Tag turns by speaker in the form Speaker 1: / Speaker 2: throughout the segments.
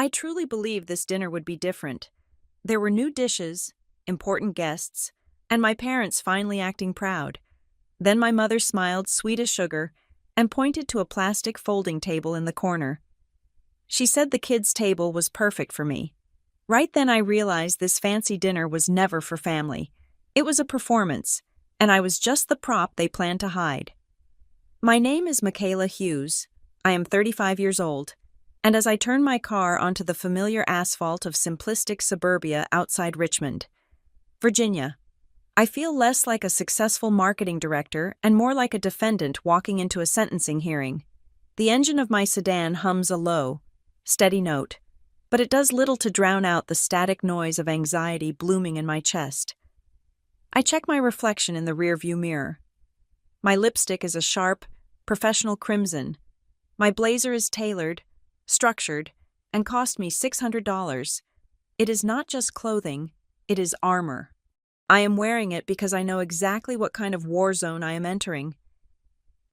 Speaker 1: I truly believed this dinner would be different. There were new dishes, important guests, and my parents finally acting proud. Then my mother smiled, sweet as sugar, and pointed to a plastic folding table in the corner. She said the kids' table was perfect for me. Right then I realized this fancy dinner was never for family. It was a performance, and I was just the prop they planned to hide. My name is Michaela Hughes. I am 35 years old, and as I turn my car onto the familiar asphalt of simplistic suburbia outside Richmond, Virginia, I feel less like a successful marketing director and more like a defendant walking into a sentencing hearing. The engine of my sedan hums a low, steady note, but it does little to drown out the static noise of anxiety blooming in my chest. I check my reflection in the rearview mirror. My lipstick is a sharp, professional crimson. My blazer is tailored, structured, and cost me $600. It is not just clothing, it is armor. I am wearing it because I know exactly what kind of war zone I am entering.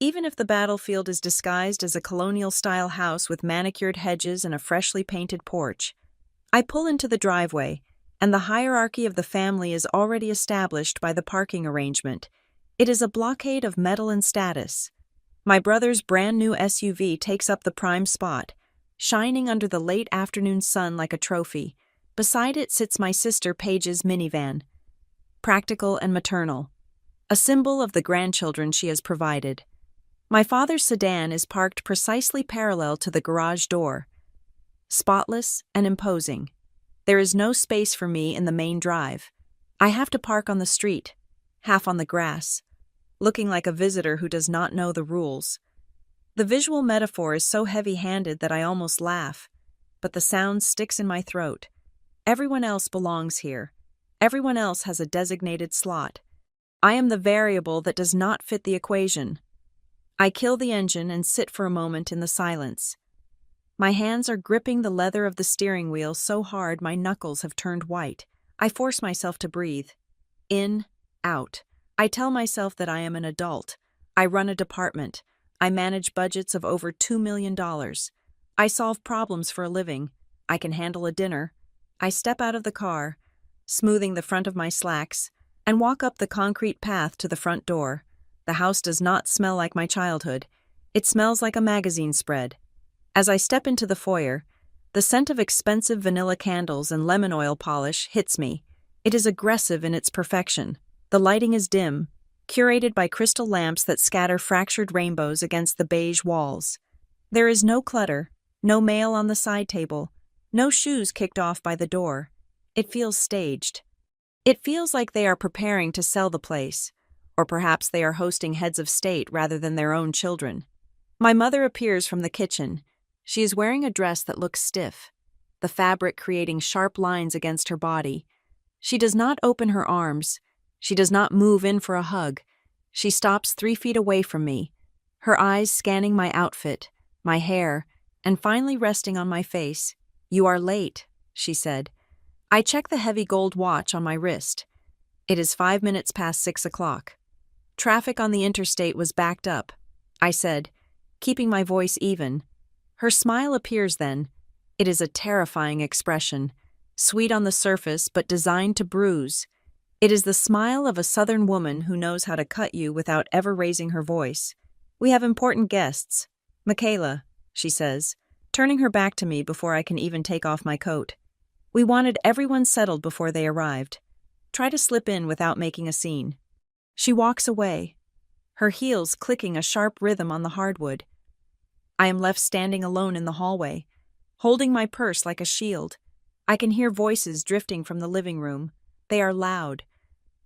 Speaker 1: Even if the battlefield is disguised as a colonial-style house with manicured hedges and a freshly painted porch, I pull into the driveway, and the hierarchy of the family is already established by the parking arrangement. It is a blockade of metal and status. My brother's brand-new SUV takes up the prime spot, shining under the late afternoon sun like a trophy. Beside it sits my sister Paige's minivan, practical and maternal, a symbol of the grandchildren she has provided. My father's sedan is parked precisely parallel to the garage door, spotless and imposing. There is no space for me in the main drive. I have to park on the street, half on the grass, looking like a visitor who does not know the rules. The visual metaphor is so heavy-handed that I almost laugh, but the sound sticks in my throat. Everyone else belongs here. Everyone else has a designated slot. I am the variable that does not fit the equation. I kill the engine and sit for a moment in the silence. My hands are gripping the leather of the steering wheel so hard my knuckles have turned white. I force myself to breathe. In, out. I tell myself that I am an adult. I run a department. I manage budgets of over $2 million. I solve problems for a living. I can handle a dinner. I step out of the car, smoothing the front of my slacks, and walk up the concrete path to the front door. The house does not smell like my childhood. It smells like a magazine spread. As I step into the foyer, the scent of expensive vanilla candles and lemon oil polish hits me. It is aggressive in its perfection. The lighting is dim, curated by crystal lamps that scatter fractured rainbows against the beige walls. There is no clutter, no mail on the side table, no shoes kicked off by the door. It feels staged. It feels like they are preparing to sell the place, or perhaps they are hosting heads of state rather than their own children. My mother appears from the kitchen. She is wearing a dress that looks stiff, the fabric creating sharp lines against her body. She does not open her arms. She does not move in for a hug. She stops 3 feet away from me, her eyes scanning my outfit, my hair, and finally resting on my face. "You are late," she said. I check the heavy gold watch on my wrist. It is 5 minutes past 6 o'clock. Traffic on the interstate was backed up, I said, keeping my voice even. Her smile appears then. It is a terrifying expression, sweet on the surface but designed to bruise. It is the smile of a Southern woman who knows how to cut you without ever raising her voice. "We have important guests. Michaela," she says, turning her back to me before I can even take off my coat. "We wanted everyone settled before they arrived. Try to slip in without making a scene." She walks away, her heels clicking a sharp rhythm on the hardwood. I am left standing alone in the hallway, holding my purse like a shield. I can hear voices drifting from the living room. They are loud,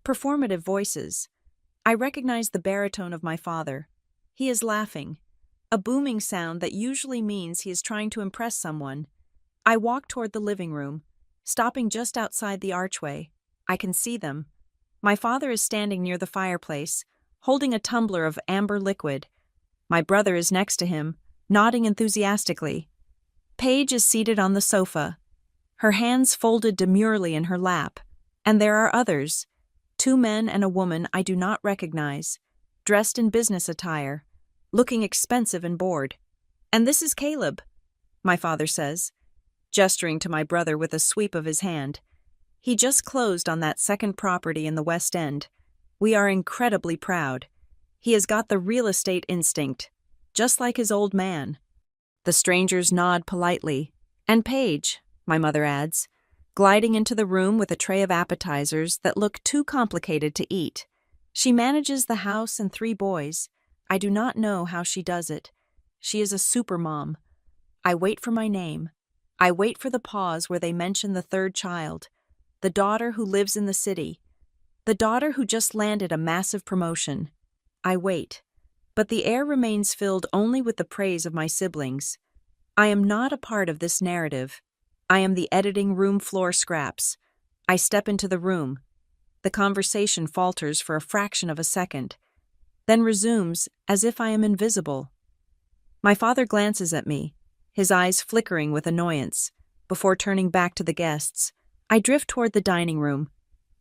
Speaker 1: performative voices. I recognize the baritone of my father. He is laughing, a booming sound that usually means he is trying to impress someone. I walk toward the living room, stopping just outside the archway. I can see them. My father is standing near the fireplace, holding a tumbler of amber liquid. My brother is next to him, nodding enthusiastically. Paige is seated on the sofa, her hands folded demurely in her lap, and there are others, 2 men and a woman I do not recognize, dressed in business attire, looking expensive and bored. "And this is Caleb," my father says. gesturing to my brother with a sweep of his hand. He just closed on that second property in the West End. We are incredibly proud. He has got the real estate instinct, just like his old man. The strangers nod politely. And Paige, my mother adds, gliding into the room with a tray of appetizers that look too complicated to eat. She manages the house and 3 boys. I do not know how she does it. She is a super mom. I wait for my name. I wait for the pause where they mention the 3rd child, the daughter who lives in the city, the daughter who just landed a massive promotion. I wait, but the air remains filled only with the praise of my siblings. I am not a part of this narrative. I am the editing room floor scraps. I step into the room. The conversation falters for a fraction of a second, then resumes as if I am invisible. My father glances at me, his eyes flickering with annoyance, before turning back to the guests. I drift toward the dining room,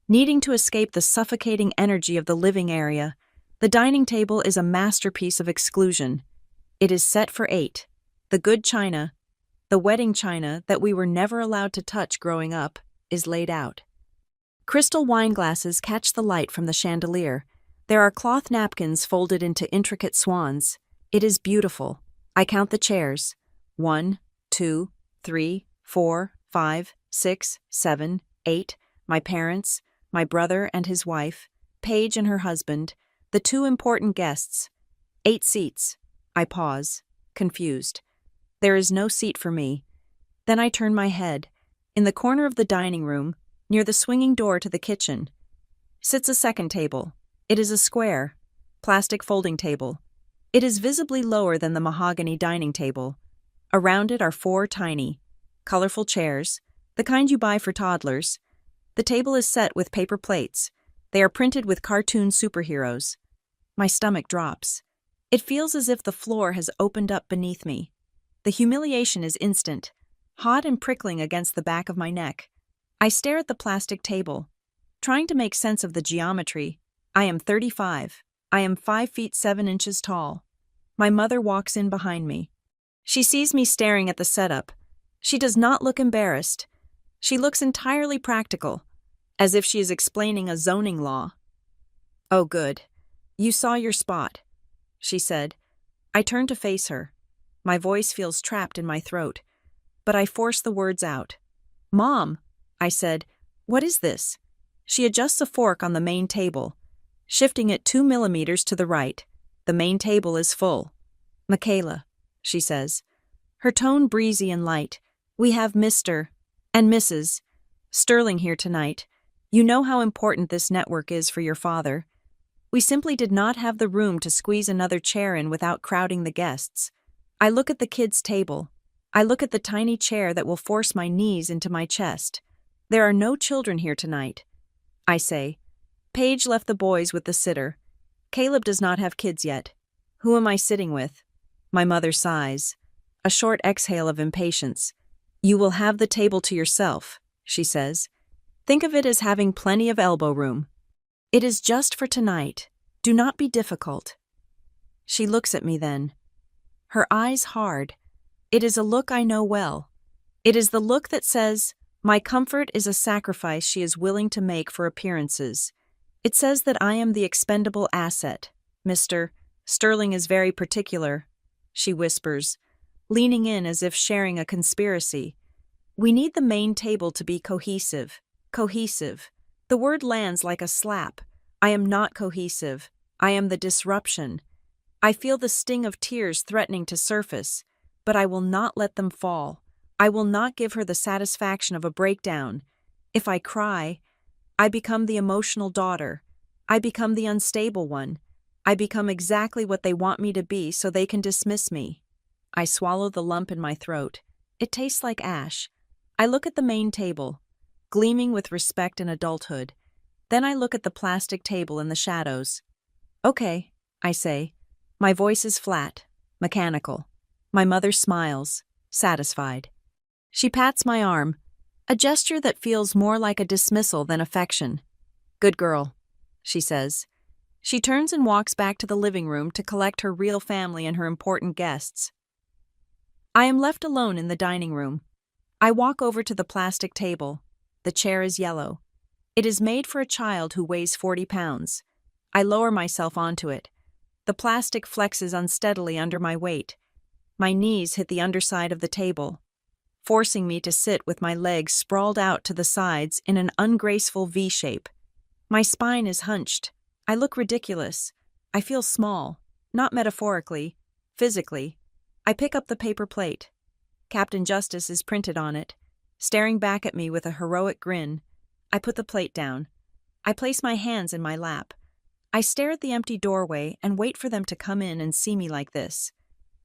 Speaker 1: needing to escape the suffocating energy of the living area. The dining table is a masterpiece of exclusion. It is set for 8. The good china, the wedding china that we were never allowed to touch growing up, is laid out. Crystal wine glasses catch the light from the chandelier. There are cloth napkins folded into intricate swans. It is beautiful. I count the chairs. 1, 2, 3, 4, 5, 6, 7, 8. My parents, my brother and his wife, Paige and her husband, the 2 important guests. 8 seats. I pause, confused. There is no seat for me. Then I turn my head. In the corner of the dining room, near the swinging door to the kitchen, sits a second table. It is a square, plastic folding table. It is visibly lower than the mahogany dining table. Around it are 4 tiny, colorful chairs, the kind you buy for toddlers. The table is set with paper plates. They are printed with cartoon superheroes. My stomach drops. It feels as if the floor has opened up beneath me. The humiliation is instant, hot and prickling against the back of my neck. I stare at the plastic table, trying to make sense of the geometry. I am 35. I am 5 feet 7 inches tall. My mother walks in behind me. She sees me staring at the setup. She does not look embarrassed. She looks entirely practical, as if she is explaining a zoning law. "Oh, good. You saw your spot," she said. I turn to face her. My voice feels trapped in my throat, but I force the words out. "Mom," I said, "what is this?" She adjusts a fork on the main table, shifting it 2 millimeters to the right. The main table is full. "Michaela," she says, her tone breezy and light, "we have Mr. and Mrs. Sterling here tonight. You know how important this network is for your father. We simply did not have the room to squeeze another chair in without crowding the guests." I look at the kids' table. I look at the tiny chair that will force my knees into my chest. "There are no children here tonight," I say. "Paige left the boys with the sitter. Caleb does not have kids yet. Who am I sitting with?" My mother sighs, a short exhale of impatience. "You will have the table to yourself," she says. "Think of it as having plenty of elbow room. It is just for tonight. Do not be difficult." She looks at me then. Her eyes hard. It is a look I know well. It is the look that says, my comfort is a sacrifice she is willing to make for appearances. It says that I am the expendable asset. "Mr. Sterling is very particular," she whispers, leaning in as if sharing a conspiracy. "We need the main table to be cohesive." Cohesive. The word lands like a slap. I am not cohesive. I am the disruption. I feel the sting of tears threatening to surface, but I will not let them fall. I will not give her the satisfaction of a breakdown. If I cry, I become the emotional daughter. I become the unstable one. I become exactly what they want me to be so they can dismiss me. I swallow the lump in my throat. It tastes like ash. I look at the main table, gleaming with respect and adulthood. Then I look at the plastic table in the shadows. "Okay," I say. My voice is flat, mechanical. My mother smiles, satisfied. She pats my arm, a gesture that feels more like a dismissal than affection. "Good girl," she says. She turns and walks back to the living room to collect her real family and her important guests. I am left alone in the dining room. I walk over to the plastic table. The chair is yellow. It is made for a child who weighs 40 pounds. I lower myself onto it. The plastic flexes unsteadily under my weight. My knees hit the underside of the table, forcing me to sit with my legs sprawled out to the sides in an ungraceful V shape. My spine is hunched. I look ridiculous. I feel small, not metaphorically, physically. I pick up the paper plate. Captain Justice is printed on it. Staring back at me with a heroic grin, I put the plate down. I place my hands in my lap. I stare at the empty doorway and wait for them to come in and see me like this.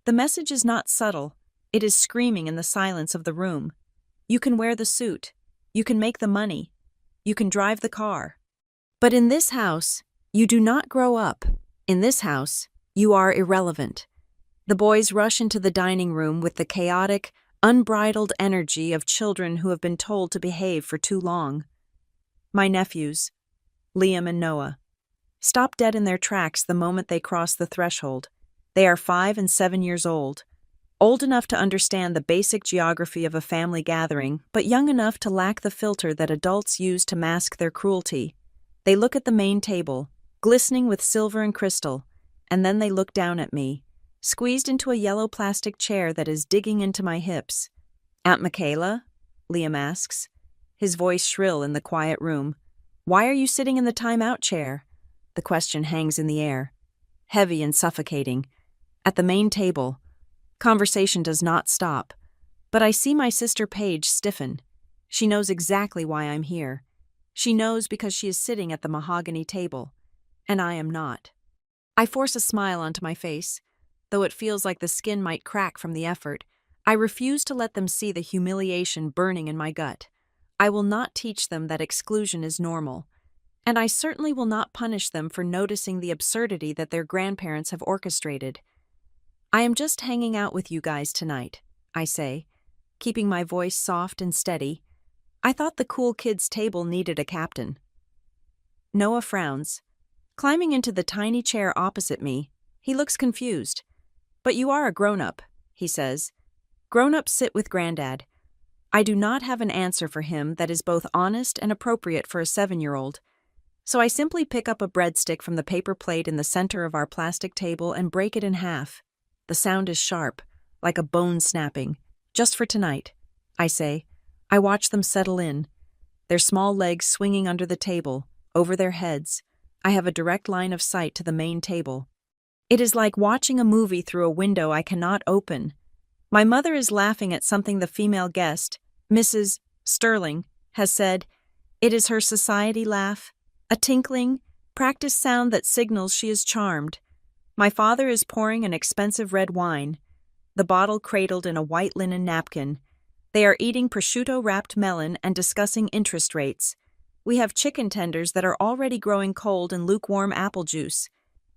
Speaker 1: The message is not subtle. It is screaming in the silence of the room. You can wear the suit. You can make the money. You can drive the car. But in this house, you do not grow up. In this house, you are irrelevant. The boys rush into the dining room with the chaotic, unbridled energy of children who have been told to behave for too long. My nephews, Liam and Noah, stop dead in their tracks the moment they cross the threshold. They are 5 and 7 years old enough to understand the basic geography of a family gathering, but young enough to lack the filter that adults use to mask their cruelty. They look at the main table, glistening with silver and crystal, and then they look down at me, squeezed into a yellow plastic chair that is digging into my hips. "Aunt Michaela?" Liam asks, his voice shrill in the quiet room. "Why are you sitting in the timeout chair?" The question hangs in the air, heavy and suffocating. At the main table, conversation does not stop, but I see my sister Paige stiffen. She knows exactly why I'm here. She knows because she is sitting at the mahogany table, and I am not. I force a smile onto my face. Though it feels like the skin might crack from the effort, I refuse to let them see the humiliation burning in my gut. I will not teach them that exclusion is normal, and I certainly will not punish them for noticing the absurdity that their grandparents have orchestrated. "I am just hanging out with you guys tonight," I say, keeping my voice soft and steady. I thought the cool kids' table needed a captain. Noah frowns. Climbing into the tiny chair opposite me, he looks confused. "But you are a grown-up," he says. "Grown-ups sit with Granddad." I do not have an answer for him that is both honest and appropriate for a 7-year-old. So I simply pick up a breadstick from the paper plate in the center of our plastic table and break it in half. The sound is sharp, like a bone snapping. "Just for tonight," I say. I watch them settle in, their small legs swinging under the table, over their heads. I have a direct line of sight to the main table. It is like watching a movie through a window I cannot open. My mother is laughing at something the female guest, Mrs. Sterling, has said. It is her society laugh, a tinkling, practiced sound that signals she is charmed. My father is pouring an expensive red wine, the bottle cradled in a white linen napkin. They are eating prosciutto-wrapped melon and discussing interest rates. We have chicken tenders that are already growing cold in lukewarm apple juice.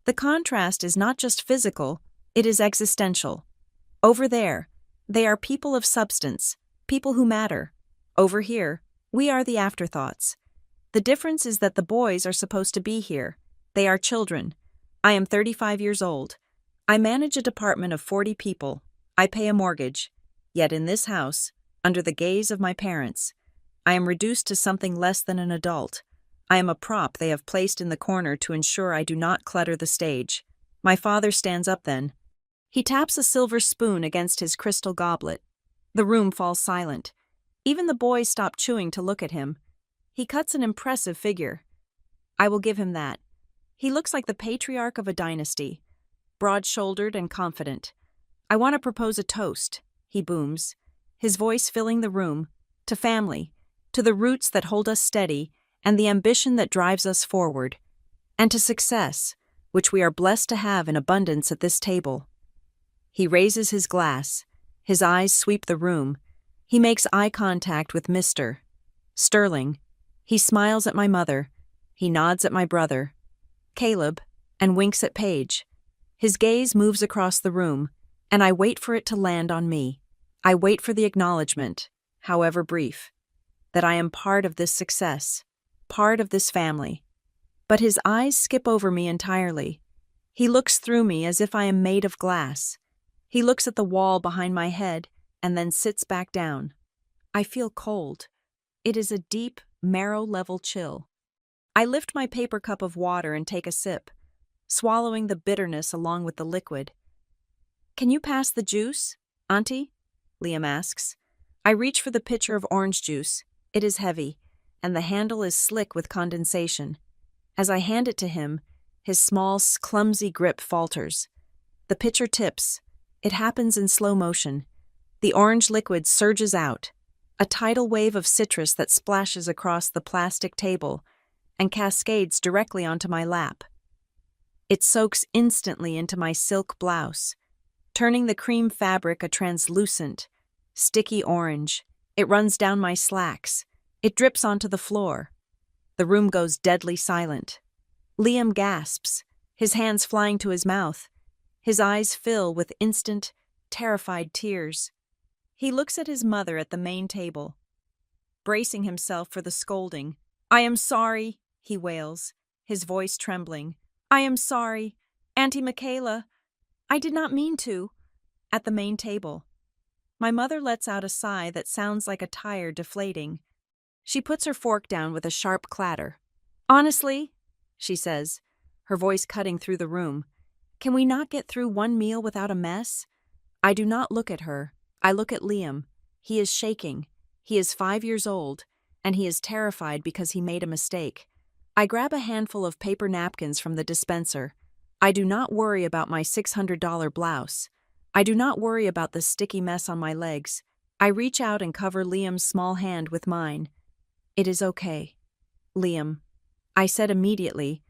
Speaker 1: The contrast is not just physical, it is existential. Over there, they are people of substance, people who matter. Over here, we are the afterthoughts. The difference is that the boys are supposed to be here. They are children. I am 35 years old. I manage a department of 40 people. I pay a mortgage. Yet in this house, under the gaze of my parents, I am reduced to something less than an adult. I am a prop they have placed in the corner to ensure I do not clutter the stage. My father stands up then. He taps a silver spoon against his crystal goblet. The room falls silent. Even the boys stop chewing to look at him. He cuts an impressive figure. I will give him that. He looks like the patriarch of a dynasty, broad-shouldered and confident. "I want to propose a toast," he booms, his voice filling the room, "to family, to the roots that hold us steady, and the ambition that drives us forward, and to success, which we are blessed to have in abundance at this table." He raises his glass. His eyes sweep the room. He makes eye contact with Mr. Sterling. He smiles at my mother. He nods at my brother, Caleb, and winks at Paige. His gaze moves across the room, and I wait for it to land on me. I wait for the acknowledgement, however brief, that I am part of this success, part of this family. But his eyes skip over me entirely. He looks through me as if I am made of glass. He looks at the wall behind my head and then sits back down. I feel cold. It is a deep, marrow-level chill. I lift my paper cup of water and take a sip, swallowing the bitterness along with the liquid. Can you pass the juice, Auntie? Liam asks. I reach for the pitcher of orange juice. It is heavy, and the handle is slick with condensation. As I hand it to him, his small, clumsy grip falters. The pitcher tips. It happens in slow motion. The orange liquid surges out, a tidal wave of citrus that splashes across the plastic table and cascades directly onto my lap. It soaks instantly into my silk blouse, turning the cream fabric a translucent, sticky orange. It runs down my slacks. It drips onto the floor. The room goes deadly silent. Liam gasps, his hands flying to his mouth. His eyes fill with instant, terrified tears. He looks at his mother at the main table, bracing himself for the scolding. I am sorry, he wails, his voice trembling. I am sorry, Auntie Michaela. I did not mean to. At the main table, my mother lets out a sigh that sounds like a tire deflating. She puts her fork down with a sharp clatter. Honestly, she says, her voice cutting through the room, can we not get through one meal without a mess? I do not look at her. I look at Liam. He is shaking. He is 5 years old, and he is terrified because he made a mistake. I grab a handful of paper napkins from the dispenser. I do not worry about my $600 blouse. I do not worry about the sticky mess on my legs. I reach out and cover Liam's small hand with mine. It is okay, Liam, I said immediately,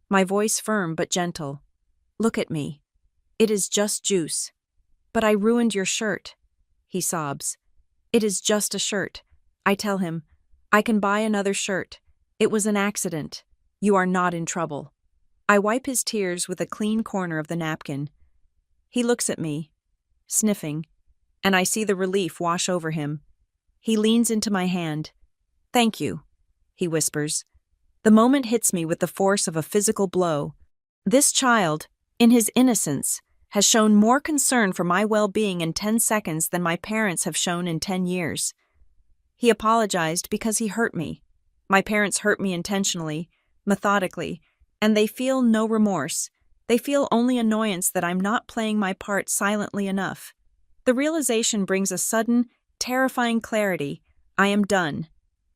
Speaker 1: my voice firm but gentle. Look at me. It is just juice. But I ruined your shirt, he sobs. It is just a shirt. I tell him, I can buy another shirt. It was an accident. You are not in trouble. I wipe his tears with a clean corner of the napkin. He looks at me, sniffing, and I see the relief wash over him. He leans into my hand. Thank you, he whispers. The moment hits me with the force of a physical blow. This child, in his innocence, has shown more concern for my well-being in 10 seconds than my parents have shown in 10 years. He apologized because he hurt me. My parents hurt me intentionally, methodically, and they feel no remorse. They feel only annoyance that I'm not playing my part silently enough. The realization brings a sudden, terrifying clarity. I am done.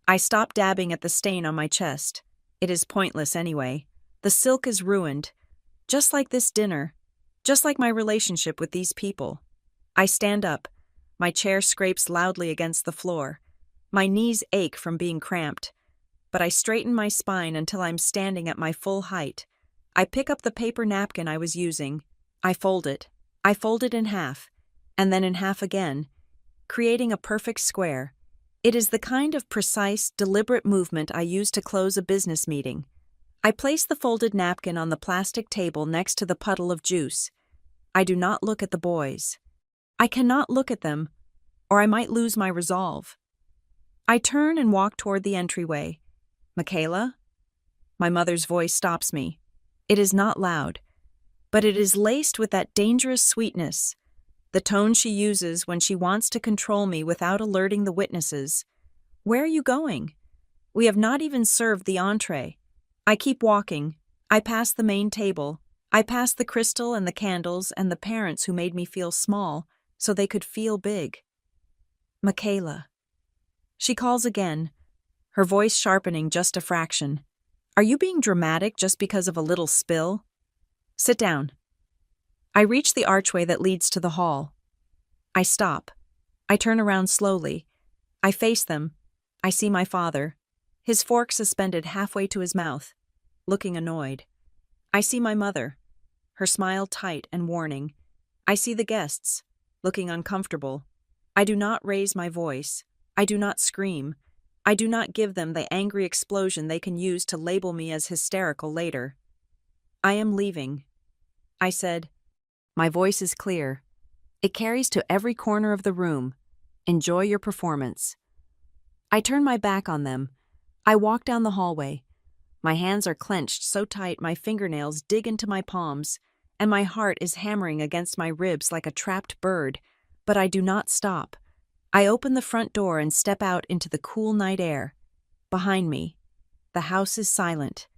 Speaker 1: I stop dabbing at the stain on my chest. It is pointless anyway. The silk is ruined. Just like this dinner. Just like my relationship with these people. I stand up. My chair scrapes loudly against the floor. My knees ache from being cramped. But I straighten my spine until I'm standing at my full height. I pick up the paper napkin I was using. I fold it. I fold it in half, and then in half again, creating a perfect square. It is the kind of precise, deliberate movement I use to close a business meeting. I place the folded napkin on the plastic table next to the puddle of juice. I do not look at the boys. I cannot look at them, or I might lose my resolve. I turn and walk toward the entryway. Michaela? My mother's voice stops me. It is not loud, but it is laced with that dangerous sweetness, the tone she uses when she wants to control me without alerting the witnesses. Where are you going? We have not even served the entree. I keep walking. I pass the main table. I pass the crystal and the candles and the parents who made me feel small so they could feel big. Michaela. She calls again, her voice sharpening just a fraction. Are you being dramatic just because of a little spill? Sit down. I reach the archway that leads to the hall. I stop. I turn around slowly. I face them. I see my father, his fork suspended halfway to his mouth, looking annoyed. I see my mother, her smile tight and warning. I see the guests, looking uncomfortable. I do not raise my voice. I do not scream. I do not give them the angry explosion they can use to label me as hysterical later. I am leaving, I said. My voice is clear. It carries to every corner of the room. Enjoy your performance. I turn my back on them. I walk down the hallway. My hands are clenched so tight my fingernails dig into my palms, and my heart is hammering against my ribs like a trapped bird, but I do not stop. I open the front door and step out into the cool night air. Behind me, the house is silent.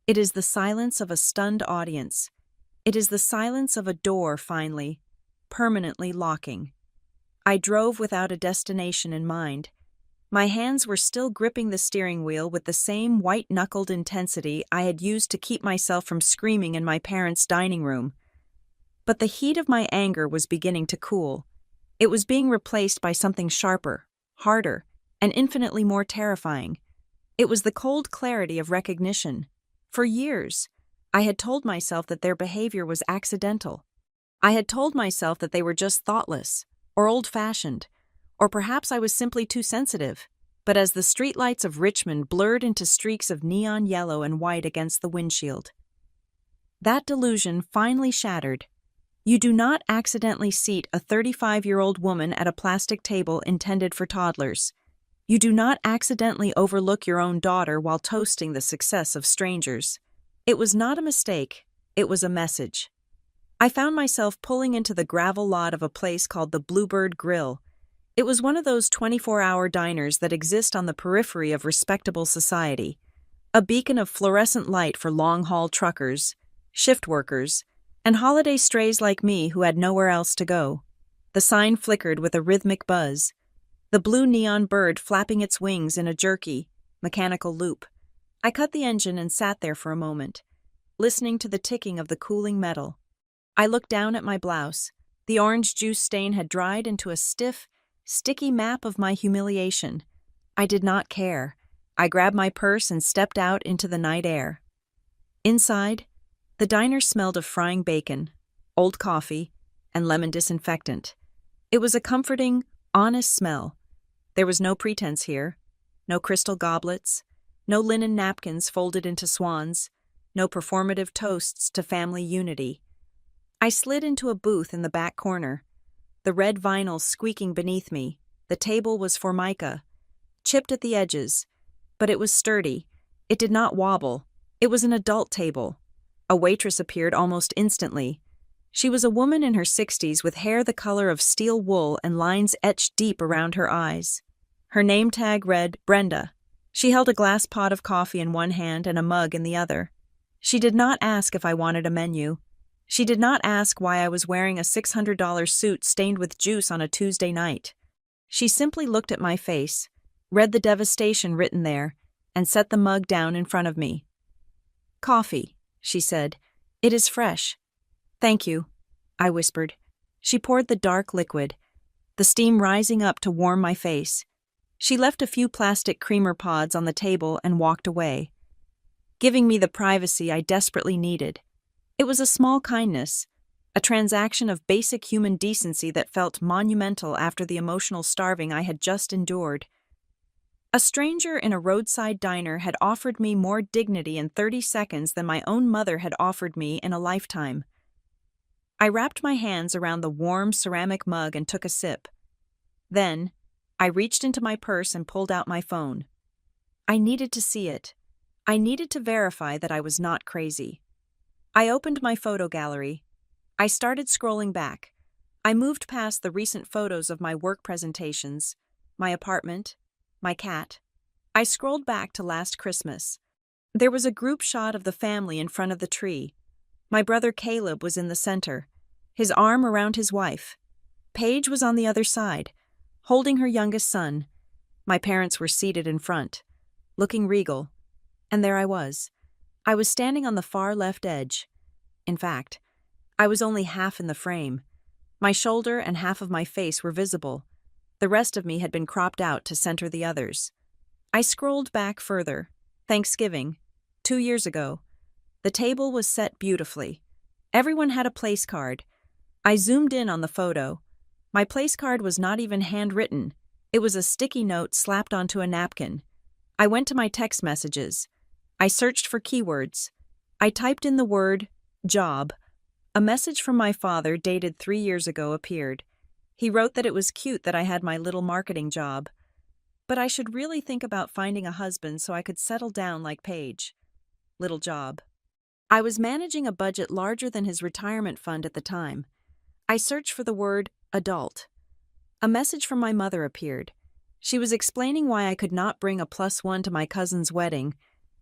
Speaker 1: It is the silence of a stunned audience. It is the silence of a door finally, permanently locking. I drove without a destination in mind. My hands were still gripping the steering wheel with the same white-knuckled intensity I had used to keep myself from screaming in my parents' dining room. But the heat of my anger was beginning to cool. It was being replaced by something sharper, harder, and infinitely more terrifying. It was the cold clarity of recognition. For years, I had told myself that their behavior was accidental. I had told myself that they were just thoughtless, or old-fashioned, or perhaps I was simply too sensitive. But as the streetlights of Richmond blurred into streaks of neon yellow and white against the windshield, that delusion finally shattered. You do not accidentally seat a 35-year-old woman at a plastic table intended for toddlers. You do not accidentally overlook your own daughter while toasting the success of strangers. It was not a mistake, it was a message. I found myself pulling into the gravel lot of a place called the Bluebird Grill. It was one of those 24-hour diners that exist on the periphery of respectable society, a beacon of fluorescent light for long-haul truckers, shift workers, and holiday strays like me who had nowhere else to go. The sign flickered with a rhythmic buzz, the blue neon bird flapping its wings in a jerky, mechanical loop. I cut the engine and sat there for a moment, listening to the ticking of the cooling metal. I looked down at my blouse. The orange juice stain had dried into a stiff, sticky map of my humiliation. I did not care. I grabbed my purse and stepped out into the night air. Inside, the diner smelled of frying bacon, old coffee, and lemon disinfectant. It was a comforting, honest smell. There was no pretense here, no crystal goblets, no linen napkins folded into swans, no performative toasts to family unity. I slid into a booth in the back corner, the red vinyl squeaking beneath me. The table was formica, chipped at the edges, but it was sturdy. It did not wobble. It was an adult table. A waitress appeared almost instantly. She was a woman in her 60s with hair the color of steel wool and lines etched deep around her eyes. Her name tag read Brenda. She held a glass pot of coffee in one hand and a mug in the other. She did not ask if I wanted a menu. She did not ask why I was wearing a $600 suit stained with juice on a Tuesday night. She simply looked at my face, read the devastation written there, and set the mug down in front of me. "Coffee," she said. "It is fresh." "Thank you," I whispered. She poured the dark liquid, the steam rising up to warm my face. She left a few plastic creamer pods on the table and walked away, giving me the privacy I desperately needed. It was a small kindness, a transaction of basic human decency that felt monumental after the emotional starving I had just endured. A stranger in a roadside diner had offered me more dignity in 30 seconds than my own mother had offered me in a lifetime. I wrapped my hands around the warm ceramic mug and took a sip. Then, I reached into my purse and pulled out my phone. I needed to see it. I needed to verify that I was not crazy. I opened my photo gallery. I started scrolling back. I moved past the recent photos of my work presentations, my apartment, my cat. I scrolled back to last Christmas. There was a group shot of the family in front of the tree. My brother Caleb was in the center, his arm around his wife. Paige was on the other side, holding her youngest son. My parents were seated in front, looking regal. And there I was. I was standing on the far left edge. In fact, I was only half in the frame. My shoulder and half of my face were visible. The rest of me had been cropped out to center the others. I scrolled back further. Thanksgiving, 2 years ago. The table was set beautifully. Everyone had a place card. I zoomed in on the photo. My place card was not even handwritten. It was a sticky note slapped onto a napkin. I went to my text messages. I searched for keywords. I typed in the word job. A message from my father dated 3 years ago appeared. He wrote that it was cute that I had my little marketing job, but I should really think about finding a husband so I could settle down like Paige. Little job. I was managing a budget larger than his retirement fund at the time. I searched for the word adult. A message from my mother appeared. She was explaining why I could not bring a +1 to my cousin's wedding.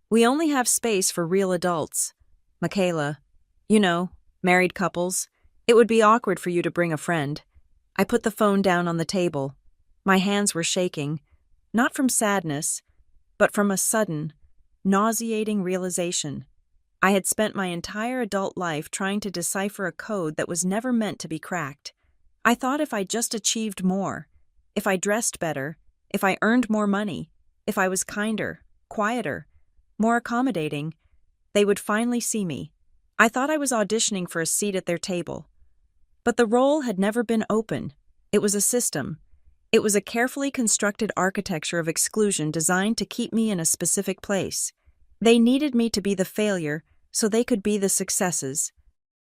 Speaker 1: We only have space for real adults. Michaela, you know, married couples. It would be awkward for you to bring a friend. I put the phone down on the table. My hands were shaking, not from sadness, but from a sudden, nauseating realization. I had spent my entire adult life trying to decipher a code that was never meant to be cracked. I thought if I just achieved more, if I dressed better, if I earned more money, if I was kinder, quieter, more accommodating, they would finally see me. I thought I was auditioning for a seat at their table. But the role had never been open. It was a system. It was a carefully constructed architecture of exclusion designed to keep me in a specific place. They needed me to be the failure so they could be the successes.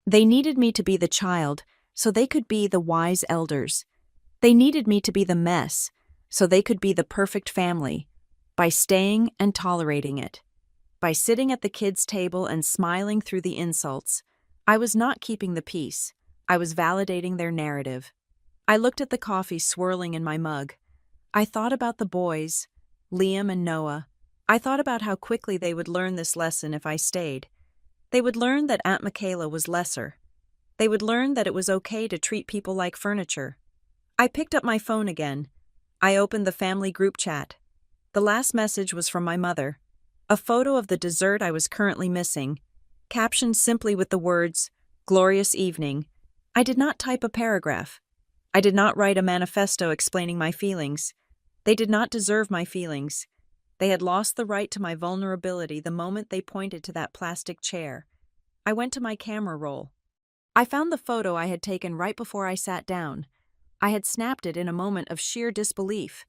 Speaker 1: They needed me to be the child so they could be the wise elders. They needed me to be the mess so they could be the perfect family. By staying and tolerating it. By sitting at the kids' table and smiling through the insults, I was not keeping the peace. I was validating their narrative. I looked at the coffee swirling in my mug. I thought about the boys, Liam and Noah. I thought about how quickly they would learn this lesson if I stayed. They would learn that Aunt Michaela was lesser. They would learn that it was okay to treat people like furniture. I picked up my phone again. I opened the family group chat. The last message was from my mother. A photo of the dessert I was currently missing, captioned simply with the words, "Glorious evening." I did not type a paragraph. I did not write a manifesto explaining my feelings. They did not deserve my feelings. They had lost the right to my vulnerability the moment they pointed to that plastic chair. I went to my camera roll. I found the photo I had taken right before I sat down. I had snapped it in a moment of sheer disbelief,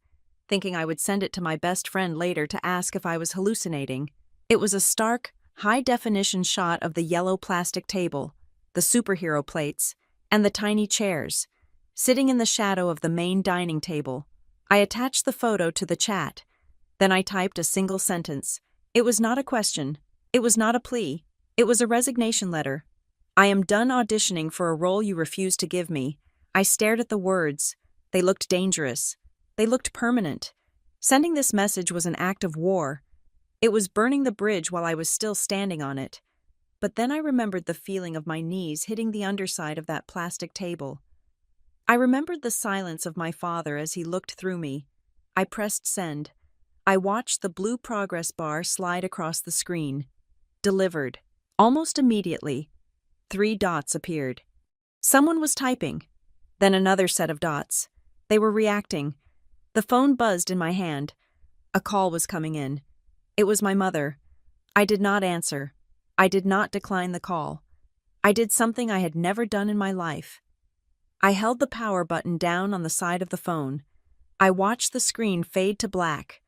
Speaker 1: thinking I would send it to my best friend later to ask if I was hallucinating. It was a stark, high-definition shot of the yellow plastic table, the superhero plates, and the tiny chairs, sitting in the shadow of the main dining table. I attached the photo to the chat. Then I typed a single sentence. It was not a question. It was not a plea. It was a resignation letter. I am done auditioning for a role you refuse to give me. I stared at the words. They looked dangerous. They looked permanent. Sending this message was an act of war. It was burning the bridge while I was still standing on it. But then I remembered the feeling of my knees hitting the underside of that plastic table. I remembered the silence of my father as he looked through me. I pressed send. I watched the blue progress bar slide across the screen. Delivered. Almost immediately, 3 dots appeared. Someone was typing. Then another set of dots. They were reacting. The phone buzzed in my hand. A call was coming in. It was my mother. I did not answer. I did not decline the call. I did something I had never done in my life. I held the power button down on the side of the phone. I watched the screen fade to black.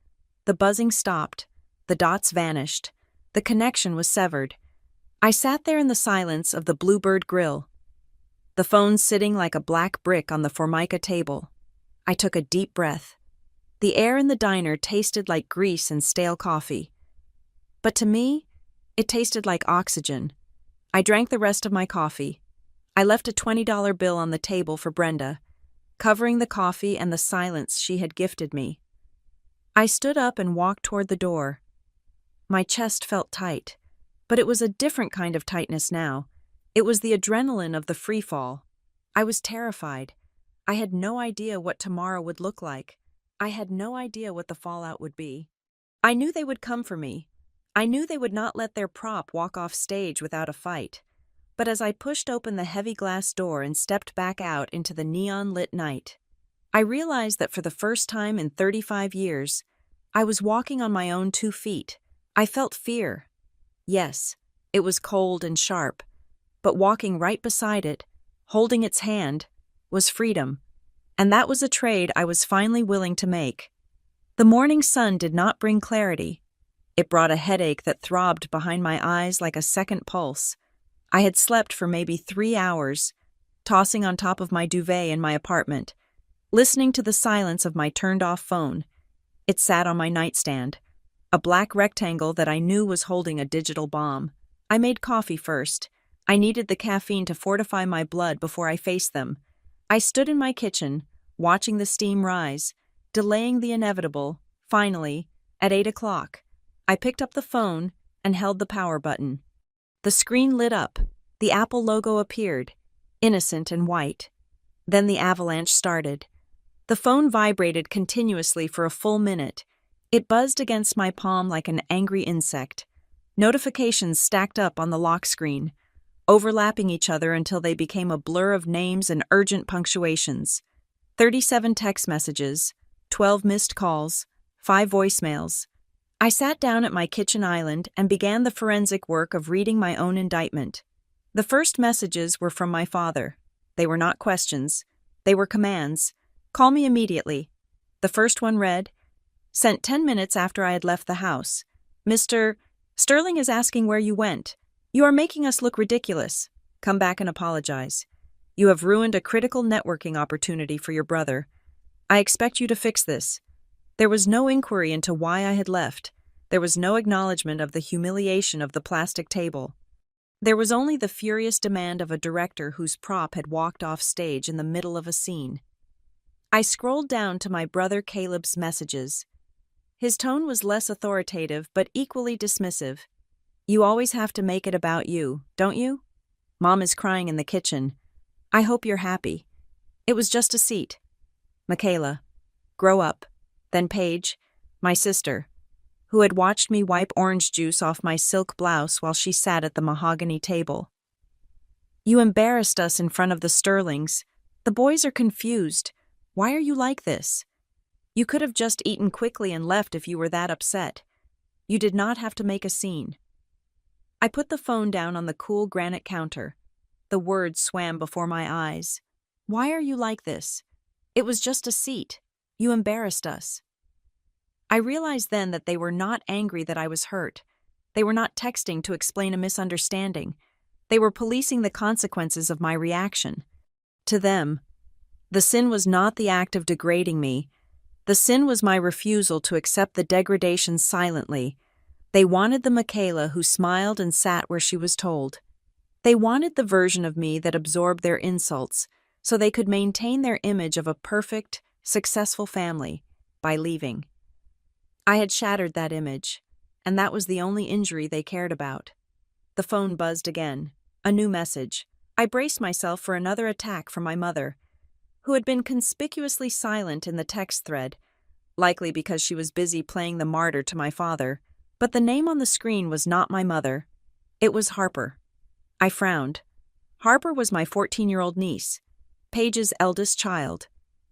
Speaker 1: The buzzing stopped. The dots vanished. The connection was severed. I sat there in the silence of the Bluebird Grill, the phone sitting like a black brick on the Formica table. I took a deep breath. The air in the diner tasted like grease and stale coffee. But to me, it tasted like oxygen. I drank the rest of my coffee. I left a $20 bill on the table for Brenda, covering the coffee and the silence she had gifted me. I stood up and walked toward the door. My chest felt tight, but it was a different kind of tightness now. It was the adrenaline of the free fall. I was terrified. I had no idea what tomorrow would look like. I had no idea what the fallout would be. I knew they would come for me. I knew they would not let their prop walk off stage without a fight. But as I pushed open the heavy glass door and stepped back out into the neon-lit night, I realized that for the first time in 35 years, I was walking on my own 2 feet. I felt fear. Yes, it was cold and sharp, but walking right beside it, holding its hand, was freedom. And that was a trade I was finally willing to make. The morning sun did not bring clarity. It brought a headache that throbbed behind my eyes like a second pulse. I had slept for maybe 3 hours, tossing on top of my duvet in my apartment, listening to the silence of my turned-off phone. It sat on my nightstand, a black rectangle that I knew was holding a digital bomb. I made coffee first. I needed the caffeine to fortify my blood before I faced them. I stood in my kitchen, watching the steam rise, delaying the inevitable. Finally, at 8 o'clock, I picked up the phone and held the power button. The screen lit up. The Apple logo appeared, innocent and white. Then the avalanche started. The phone vibrated continuously for a full minute. It buzzed against my palm like an angry insect. Notifications stacked up on the lock screen, overlapping each other until they became a blur of names and urgent punctuations. 37 text messages, 12 missed calls, 5 voicemails. I sat down at my kitchen island and began the forensic work of reading my own indictment. The first messages were from my father. They were not questions. They were commands. Call me immediately. The first one read, sent 10 minutes after I had left the house. Mr. Sterling is asking where you went. You are making us look ridiculous. Come back and apologize. You have ruined a critical networking opportunity for your brother. I expect you to fix this. There was no inquiry into why I had left. There was no acknowledgement of the humiliation of the plastic table. There was only the furious demand of a director whose prop had walked off stage in the middle of a scene. I scrolled down to my brother Caleb's messages. His tone was less authoritative but equally dismissive. You always have to make it about you, don't you? Mom is crying in the kitchen. I hope you're happy. It was just a seat. Michaela, grow up. Then Paige, my sister, who had watched me wipe orange juice off my silk blouse while she sat at the mahogany table. You embarrassed us in front of the Sterlings. The boys are confused. Why are you like this? You could have just eaten quickly and left if you were that upset. You did not have to make a scene. I put the phone down on the cool granite counter. The words swam before my eyes. Why are you like this? It was just a seat. You embarrassed us. I realized then that they were not angry that I was hurt. They were not texting to explain a misunderstanding. They were policing the consequences of my reaction. To them, the sin was not the act of degrading me. The sin was my refusal to accept the degradation silently. They wanted the Michaela who smiled and sat where she was told. They wanted the version of me that absorbed their insults so they could maintain their image of a perfect, successful family by leaving. I had shattered that image, and that was the only injury they cared about. The phone buzzed again. A new message. I braced myself for another attack from my mother, who had been conspicuously silent in the text thread, likely because she was busy playing the martyr to my father. But the name on the screen was not my mother. It was Harper. I frowned. Harper was my 14-year-old niece, Paige's eldest child.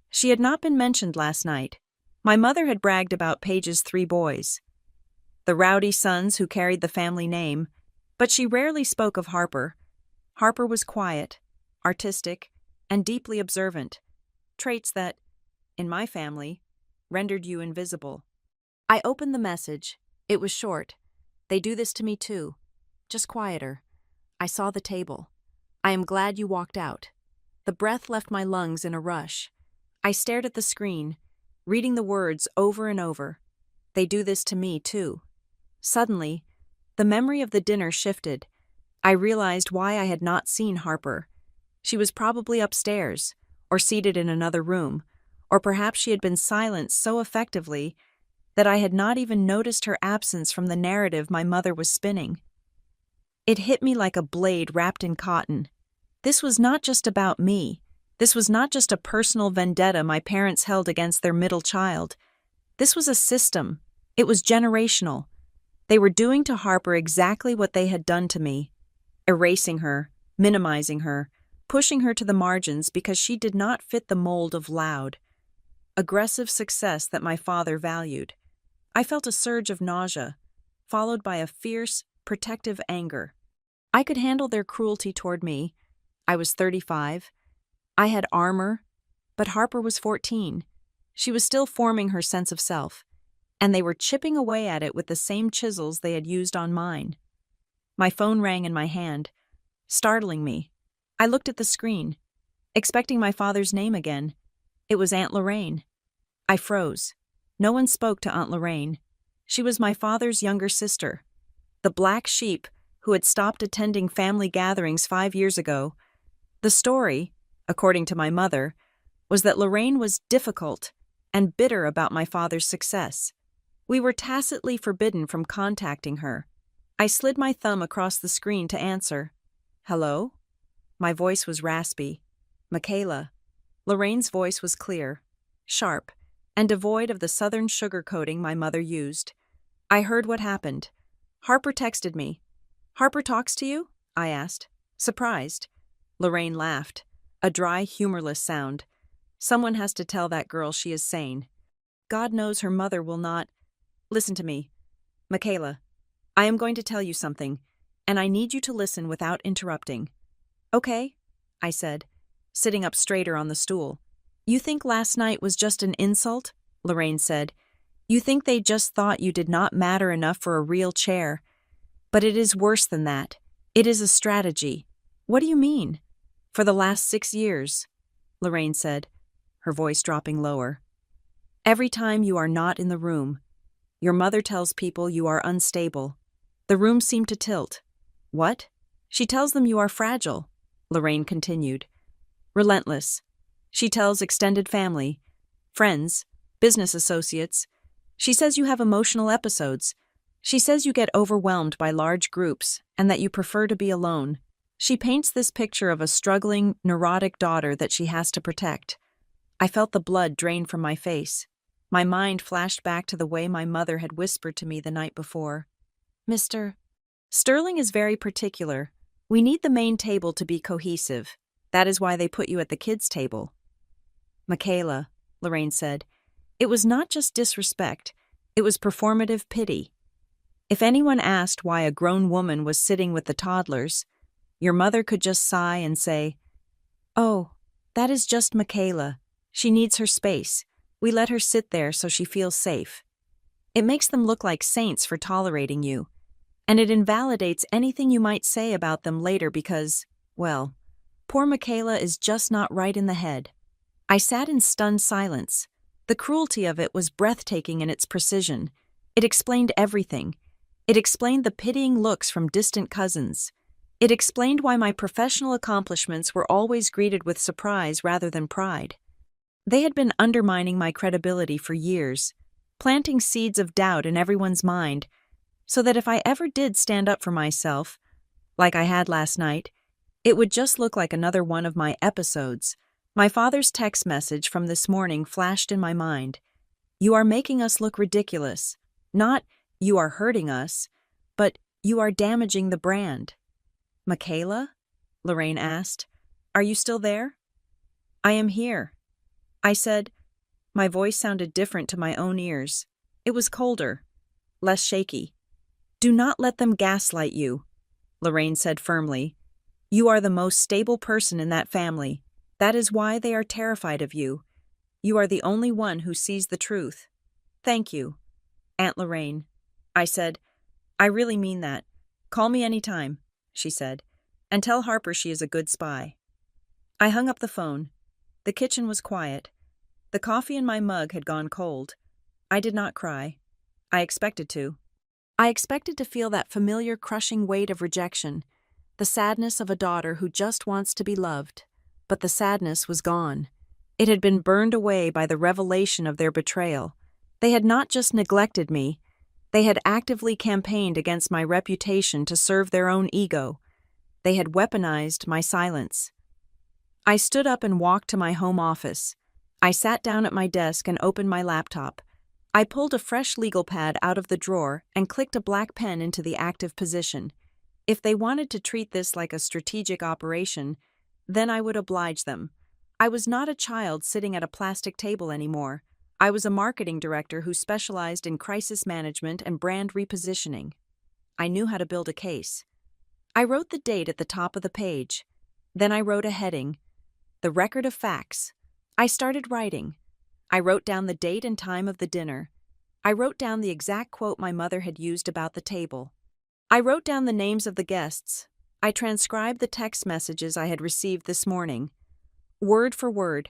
Speaker 1: She had not been mentioned last night. My mother had bragged about Paige's 3 boys, the rowdy sons who carried the family name, but she rarely spoke of Harper. Harper was quiet, artistic, and deeply observant, traits that, in my family, rendered you invisible. I opened the message. It was short. They do this to me too. Just quieter. I saw the table. I am glad you walked out. The breath left my lungs in a rush. I stared at the screen, reading the words over and over. They do this to me too. Suddenly, the memory of the dinner shifted. I realized why I had not seen Harper. She was probably upstairs, or seated in another room, or perhaps she had been silenced so effectively that I had not even noticed her absence from the narrative my mother was spinning. It hit me like a blade wrapped in cotton. This was not just about me. This was not just a personal vendetta my parents held against their middle child. This was a system. It was generational. They were doing to Harper exactly what they had done to me, erasing her, minimizing her, pushing her to the margins because she did not fit the mold of loud, aggressive success that my father valued. I felt a surge of nausea, followed by a fierce, protective anger. I could handle their cruelty toward me. I was 35. I had armor, but Harper was 14. She was still forming her sense of self, and they were chipping away at it with the same chisels they had used on mine. My phone rang in my hand, startling me. I looked at the screen, expecting my father's name again. It was Aunt Lorraine. I froze. No one spoke to Aunt Lorraine. She was my father's younger sister, the black sheep who had stopped attending family gatherings 5 years ago. The story, according to my mother, was that Lorraine was difficult and bitter about my father's success. We were tacitly forbidden from contacting her. I slid my thumb across the screen to answer. "Hello?" My voice was raspy. "Michaela." Lorraine's voice was clear, sharp, and devoid of the southern sugarcoating my mother used. I heard what happened. "Harper texted me." "Harper talks to you?" I asked, surprised. Lorraine laughed, a dry, humorless sound. "Someone has to tell that girl she is sane. God knows her mother will not. Listen to me. Michaela, I am going to tell you something, and I need you to listen without interrupting." "Okay," I said, sitting up straighter on the stool. "You think last night was just an insult?" Lorraine said. "You think they just thought you did not matter enough for a real chair. But it is worse than that. It is a strategy." "What do you mean?" "For the last 6 years," Lorraine said, her voice dropping lower. "Every time you are not in the room, your mother tells people you are unstable. The room seemed to tilt." "What?" "She tells them you are fragile," Lorraine continued. "Relentless. She tells extended family, friends, business associates. She says you have emotional episodes. She says you get overwhelmed by large groups and that you prefer to be alone. She paints this picture of a struggling, neurotic daughter that she has to protect." I felt the blood drain from my face. My mind flashed back to the way my mother had whispered to me the night before. "Mr. Sterling is very particular. We need the main table to be cohesive. That is why they put you at the kids' table." "Michaela," Lorraine said, "it was not just disrespect. It was performative pity. If anyone asked why a grown woman was sitting with the toddlers, your mother could just sigh and say, 'Oh, that is just Michaela. She needs her space. We let her sit there so she feels safe.' It makes them look like saints for tolerating you, and it invalidates anything you might say about them later because, well, poor Michaela is just not right in the head." I sat in stunned silence. The cruelty of it was breathtaking in its precision. It explained everything. It explained the pitying looks from distant cousins. It explained why my professional accomplishments were always greeted with surprise rather than pride. They had been undermining my credibility for years, planting seeds of doubt in everyone's mind, so that if I ever did stand up for myself, like I had last night, it would just look like another one of my episodes. My father's text message from this morning flashed in my mind. "You are making us look ridiculous. Not, you are hurting us, but you are damaging the brand." "Michaela?" Lorraine asked. "Are you still there?" "I am here," I said. My voice sounded different to my own ears. It was colder, less shaky. "Do not let them gaslight you," Lorraine said firmly. "You are the most stable person in that family. That is why they are terrified of you. You are the only one who sees the truth." "Thank you, Aunt Lorraine," I said. "I really mean that. Call me anytime," she said, "and tell Harper she is a good spy." I hung up the phone. The kitchen was quiet. The coffee in my mug had gone cold. I did not cry. I expected to. I expected to feel that familiar crushing weight of rejection, the sadness of a daughter who just wants to be loved. But the sadness was gone. It had been burned away by the revelation of their betrayal. They had not just neglected me, they had actively campaigned against my reputation to serve their own ego. They had weaponized my silence. I stood up and walked to my home office. I sat down at my desk and opened my laptop. I pulled a fresh legal pad out of the drawer and clicked a black pen into the active position. If they wanted to treat this like a strategic operation, then I would oblige them. I was not a child sitting at a plastic table anymore. I was a marketing director who specialized in crisis management and brand repositioning. I knew how to build a case. I wrote the date at the top of the page. Then I wrote a heading, "The Record of Facts." I started writing. I wrote down the date and time of the dinner. I wrote down the exact quote my mother had used about the table. I wrote down the names of the guests. I transcribed the text messages I had received this morning. Word for word.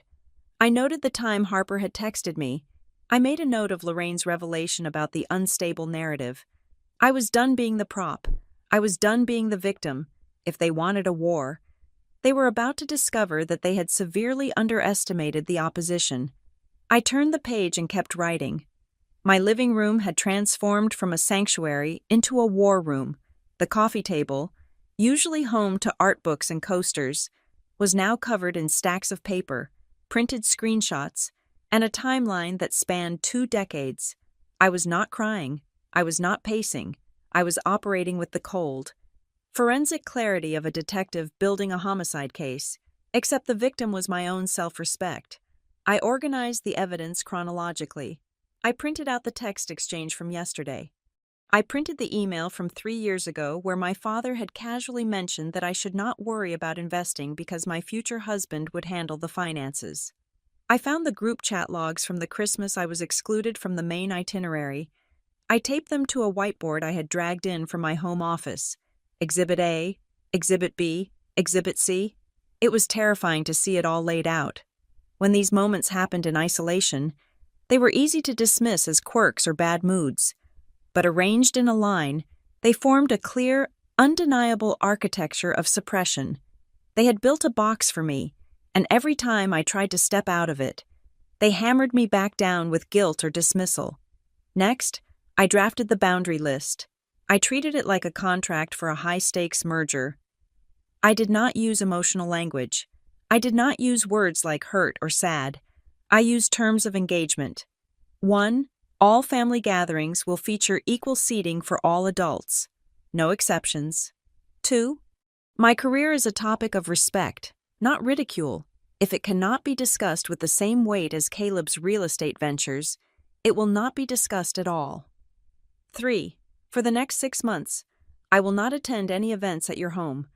Speaker 1: I noted the time Harper had texted me. I made a note of Lorraine's revelation about the unstable narrative. I was done being the prop. I was done being the victim. If they wanted a war, They were about to discover that they had severely underestimated the opposition. I turned the page and kept writing. My living room had transformed from a sanctuary into a war room. The coffee table, usually home to art books and coasters, was now covered in stacks of paper, printed screenshots, and a timeline that spanned 2 decades. I was not crying. I was not pacing. I was operating with the cold, forensic clarity of a detective building a homicide case, except the victim was my own self-respect. I organized the evidence chronologically. I printed out the text exchange from yesterday. I printed the email from 3 years ago where my father had casually mentioned that I should not worry about investing because my future husband would handle the finances. I found the group chat logs from the Christmas I was excluded from the main itinerary. I taped them to a whiteboard I had dragged in from my home office. Exhibit A, Exhibit B, Exhibit C. It was terrifying to see it all laid out. When these moments happened in isolation, they were easy to dismiss as quirks or bad moods. But arranged in a line, they formed a clear, undeniable architecture of suppression. They had built a box for me, and every time I tried to step out of it, they hammered me back down with guilt or dismissal. Next, I drafted the boundary list. I treated it like a contract for a high-stakes merger. I did not use emotional language. I did not use words like hurt or sad. I used terms of engagement. 1. All family gatherings will feature equal seating for all adults. No exceptions. 2. My career is a topic of respect, not ridicule. If it cannot be discussed with the same weight as Caleb's real estate ventures, it will not be discussed at all. 3. For the next 6 months, I will not attend any events at your home.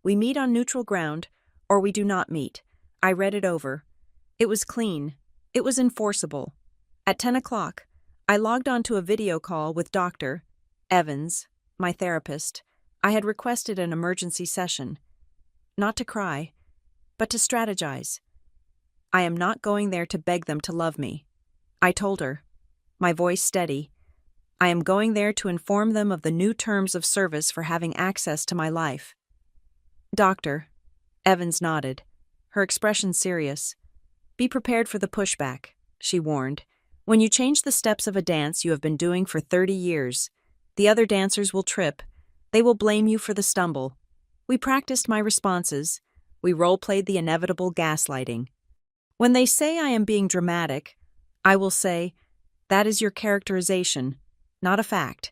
Speaker 1: We meet on neutral ground, or we do not meet. I read it over. It was clean. It was enforceable. At 10 o'clock, I logged on to a video call with Dr. Evans, my therapist. I had requested an emergency session. Not to cry, but to strategize. I am not going there to beg them to love me. I told her, my voice steady. I am going there to inform them of the new terms of service for having access to my life. Doctor, Evans nodded, her expression serious. Be prepared for the pushback, she warned. When you change the steps of a dance you have been doing for 30 years, the other dancers will trip. They will blame you for the stumble. We practiced my responses. We role-played the inevitable gaslighting. When they say I am being dramatic, I will say, that is your characterization, not a fact.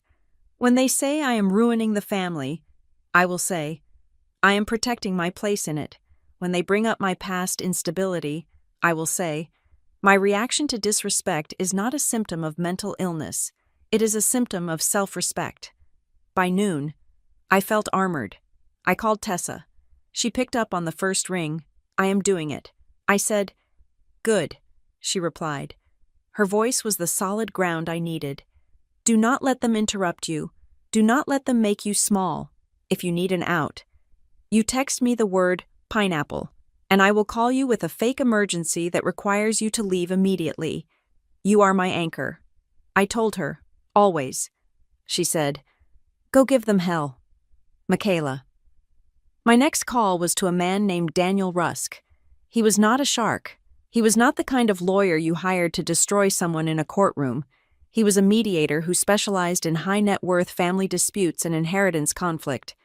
Speaker 1: When they say I am ruining the family, I will say, I am protecting my place in it. When they bring up my past instability, I will say, my reaction to disrespect is not a symptom of mental illness. It is a symptom of self-respect. By noon, I felt armored. I called Tessa. She picked up on the first ring. I am doing it. I said, good, she replied. Her voice was the solid ground I needed. Do not let them interrupt you. Do not let them make you small. If you need an out, you text me the word pineapple, and I will call you with a fake emergency that requires you to leave immediately. You are my anchor. I told her, always. She said, go give them hell. Michaela. My next call was to a man named Daniel Rusk. He was not a shark. He was not the kind of lawyer you hired to destroy someone in a courtroom. He was a mediator who specialized in high-net-worth family disputes and inheritance conflict.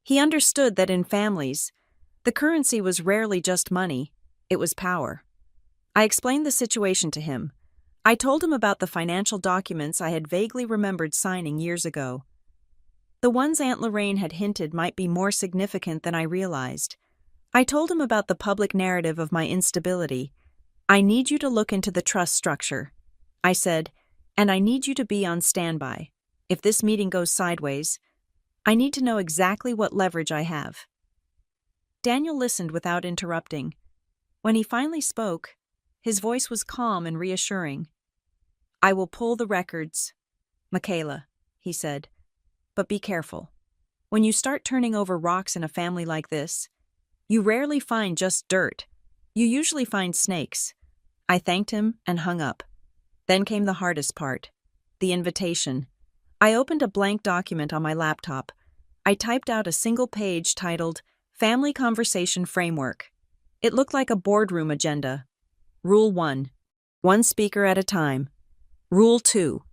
Speaker 1: He understood that in families, the currency was rarely just money, it was power. I explained the situation to him. I told him about the financial documents I had vaguely remembered signing years ago. The ones Aunt Lorraine had hinted might be more significant than I realized. I told him about the public narrative of my instability. I need you to look into the trust structure. I said, and I need you to be on standby. If this meeting goes sideways, I need to know exactly what leverage I have. Daniel listened without interrupting. When he finally spoke, his voice was calm and reassuring. I will pull the records, Michaela, he said, but be careful. When you start turning over rocks in a family like this, you rarely find just dirt. You usually find snakes. I thanked him and hung up. Then came the hardest part, the invitation. I opened a blank document on my laptop. I typed out a single page titled, Family Conversation Framework. It looked like a boardroom agenda. Rule 1. One speaker at a time. Rule 2.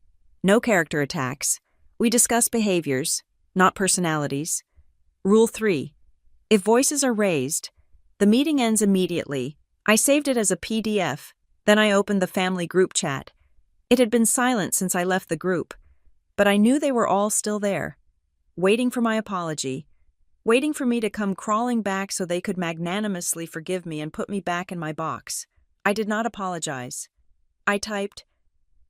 Speaker 1: No character attacks. We discuss behaviors, not personalities. Rule 3. If voices are raised, the meeting ends immediately. I saved it as a PDF, then I opened the family group chat. It had been silent since I left the group, but I knew they were all still there, waiting for my apology, waiting for me to come crawling back so they could magnanimously forgive me and put me back in my box. I did not apologize. I typed,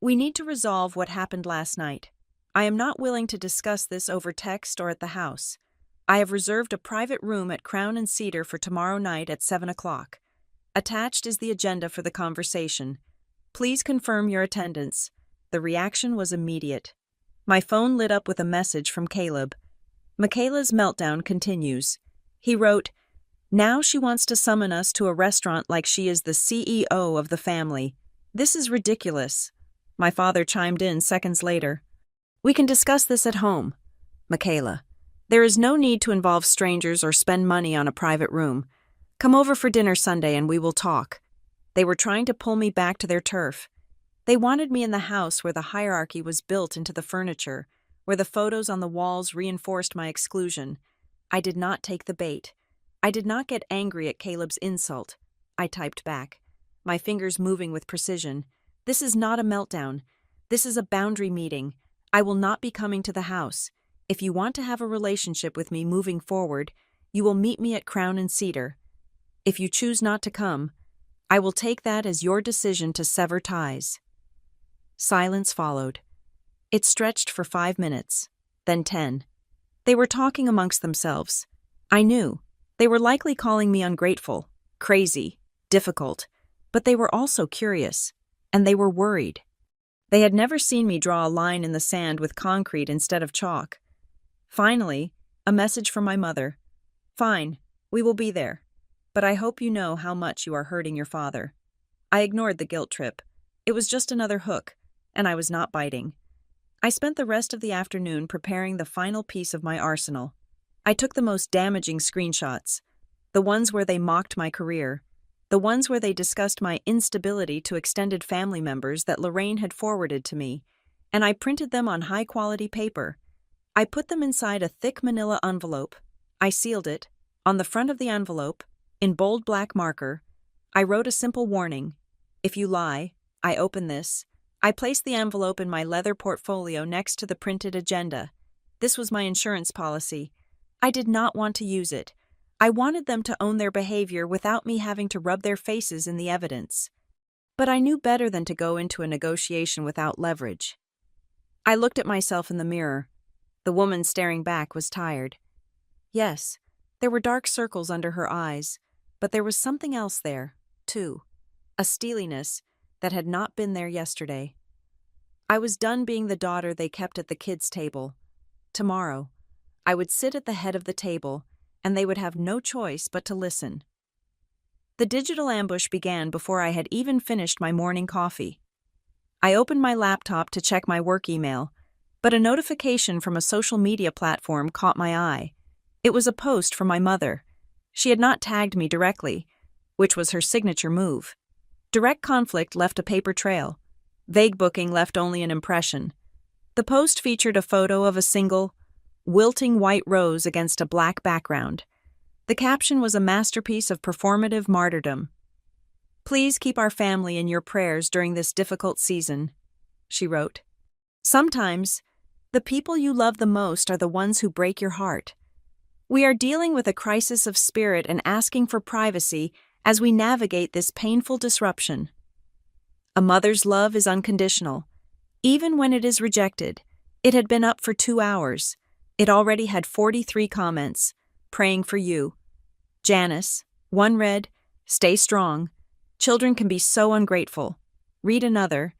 Speaker 1: "We need to resolve what happened last night. I am not willing to discuss this over text or at the house. I have reserved a private room at Crown and Cedar for tomorrow night at 7 o'clock. Attached is the agenda for the conversation. Please confirm your attendance." The reaction was immediate. My phone lit up with a message from Caleb. Michaela's meltdown continues. He wrote, "Now she wants to summon us to a restaurant like she is the CEO of the family. This is ridiculous." My father chimed in seconds later. "We can discuss this at home." Michaela, "There is no need to involve strangers or spend money on a private room. Come over for dinner Sunday and we will talk." They were trying to pull me back to their turf. They wanted me in the house where the hierarchy was built into the furniture, where the photos on the walls reinforced my exclusion. I did not take the bait. I did not get angry at Caleb's insult. I typed back, my fingers moving with precision. "This is not a meltdown. This is a boundary meeting. I will not be coming to the house. If you want to have a relationship with me moving forward, you will meet me at Crown and Cedar. If you choose not to come, I will take that as your decision to sever ties." Silence followed. It stretched for 5 minutes, then 10. They were talking amongst themselves. I knew. They were likely calling me ungrateful, crazy, difficult, but they were also curious, and they were worried. They had never seen me draw a line in the sand with concrete instead of chalk. Finally, a message from my mother. "Fine, we will be there. But I hope you know how much you are hurting your father." I ignored the guilt trip. It was just another hook, and I was not biting. I spent the rest of the afternoon preparing the final piece of my arsenal. I took the most damaging screenshots, the ones where they mocked my career, the ones where they discussed my instability to extended family members that Lorraine had forwarded to me, and I printed them on high-quality paper. I put them inside a thick manila envelope. I sealed it. On the front of the envelope, in bold black marker, I wrote a simple warning. "If you lie, I open this." I placed the envelope in my leather portfolio next to the printed agenda. This was my insurance policy. I did not want to use it. I wanted them to own their behavior without me having to rub their faces in the evidence. But I knew better than to go into a negotiation without leverage. I looked at myself in the mirror. The woman staring back was tired. Yes, there were dark circles under her eyes, but there was something else there, too. A steeliness that had not been there yesterday. I was done being the daughter they kept at the kids' table. Tomorrow, I would sit at the head of the table, and they would have no choice but to listen. The digital ambush began before I had even finished my morning coffee. I opened my laptop to check my work email, but a notification from a social media platform caught my eye. It was a post from my mother. She had not tagged me directly, which was her signature move. Direct conflict left a paper trail. Vague booking left only an impression. The post featured a photo of a single, wilting white rose against a black background. The caption was a masterpiece of performative martyrdom. "Please keep our family in your prayers during this difficult season," she wrote. "Sometimes, the people you love the most are the ones who break your heart. We are dealing with a crisis of spirit and asking for privacy as we navigate this painful disruption. A mother's love is unconditional. Even when it is rejected." It had been up for 2 hours. It already had 43 comments. "Praying for you." Janice, one read, "Stay strong. Children can be so ungrateful." Read another,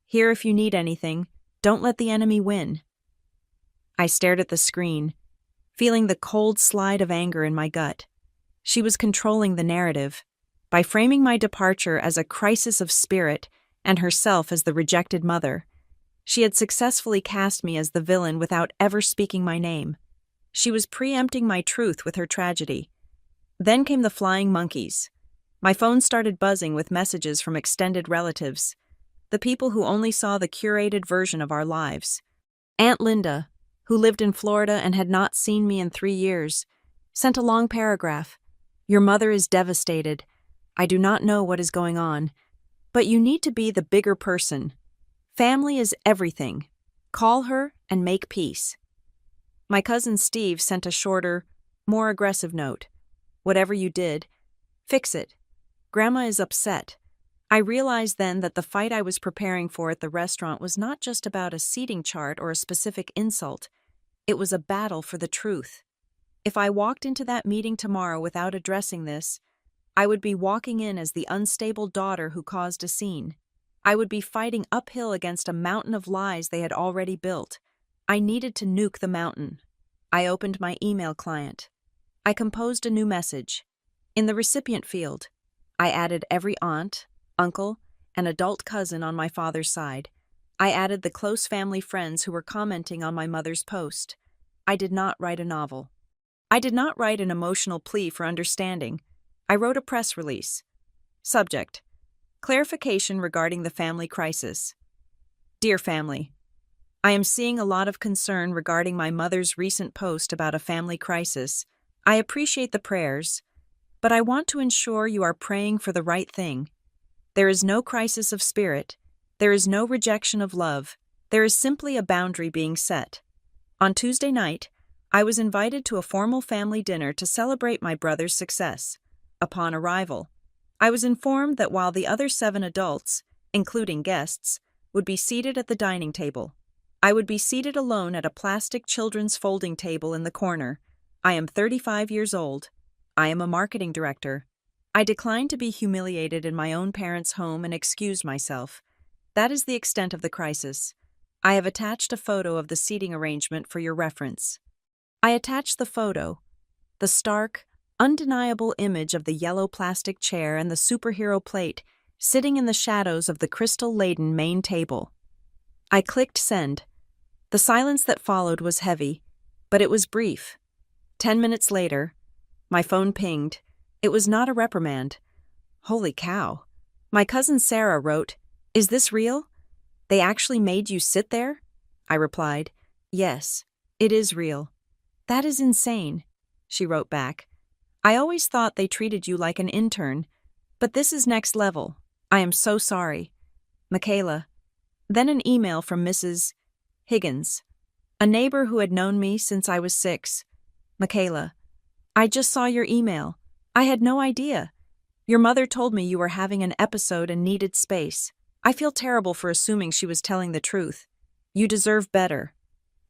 Speaker 1: "Here if you need anything. Don't let the enemy win." I stared at the screen, feeling the cold slide of anger in my gut. She was controlling the narrative. By framing my departure as a crisis of spirit and herself as the rejected mother, she had successfully cast me as the villain without ever speaking my name. She was preempting my truth with her tragedy. Then came the flying monkeys. My phone started buzzing with messages from extended relatives, the people who only saw the curated version of our lives. Aunt Linda, who lived in Florida and had not seen me in 3 years, sent a long paragraph. "Your mother is devastated. I do not know what is going on, but you need to be the bigger person. Family is everything. Call her and make peace." My cousin Steve sent a shorter, more aggressive note. "Whatever you did, fix it. Grandma is upset." I realized then that the fight I was preparing for at the restaurant was not just about a seating chart or a specific insult. It was a battle for the truth. If I walked into that meeting tomorrow without addressing this, I would be walking in as the unstable daughter who caused a scene. I would be fighting uphill against a mountain of lies they had already built. I needed to nuke the mountain. I opened my email client. I composed a new message. In the recipient field, I added every aunt, uncle, and adult cousin on my father's side. I added the close family friends who were commenting on my mother's post. I did not write a novel. I did not write an emotional plea for understanding. I wrote a press release. Subject: clarification regarding the family crisis. Dear family, I am seeing a lot of concern regarding my mother's recent post about a family crisis. I appreciate the prayers, but I want to ensure you are praying for the right thing. There is no crisis of spirit. There is no rejection of love. There is simply a boundary being set. On Tuesday night, I was invited to a formal family dinner to celebrate my brother's success. Upon arrival, I was informed that while the other 7 adults, including guests, would be seated at the dining table, I would be seated alone at a plastic children's folding table in the corner. I am 35 years old. I am a marketing director. I declined to be humiliated in my own parents' home and excused myself. That is the extent of the crisis. I have attached a photo of the seating arrangement for your reference. I attached the photo, the stark, undeniable image of the yellow plastic chair and the superhero plate sitting in the shadows of the crystal-laden main table. I clicked send. The silence that followed was heavy, but it was brief. 10 minutes later, my phone pinged. It was not a reprimand. Holy cow. My cousin Sarah wrote, "Is this real? They actually made you sit there?" I replied, "Yes, it is real." "That is insane," she wrote back. "I always thought they treated you like an intern, but this is next level. I am so sorry. Michaela." Then an email from Mrs. Higgins, a neighbor who had known me since I was 6. "Michaela, I just saw your email. I had no idea. Your mother told me you were having an episode and needed space. I feel terrible for assuming she was telling the truth. You deserve better."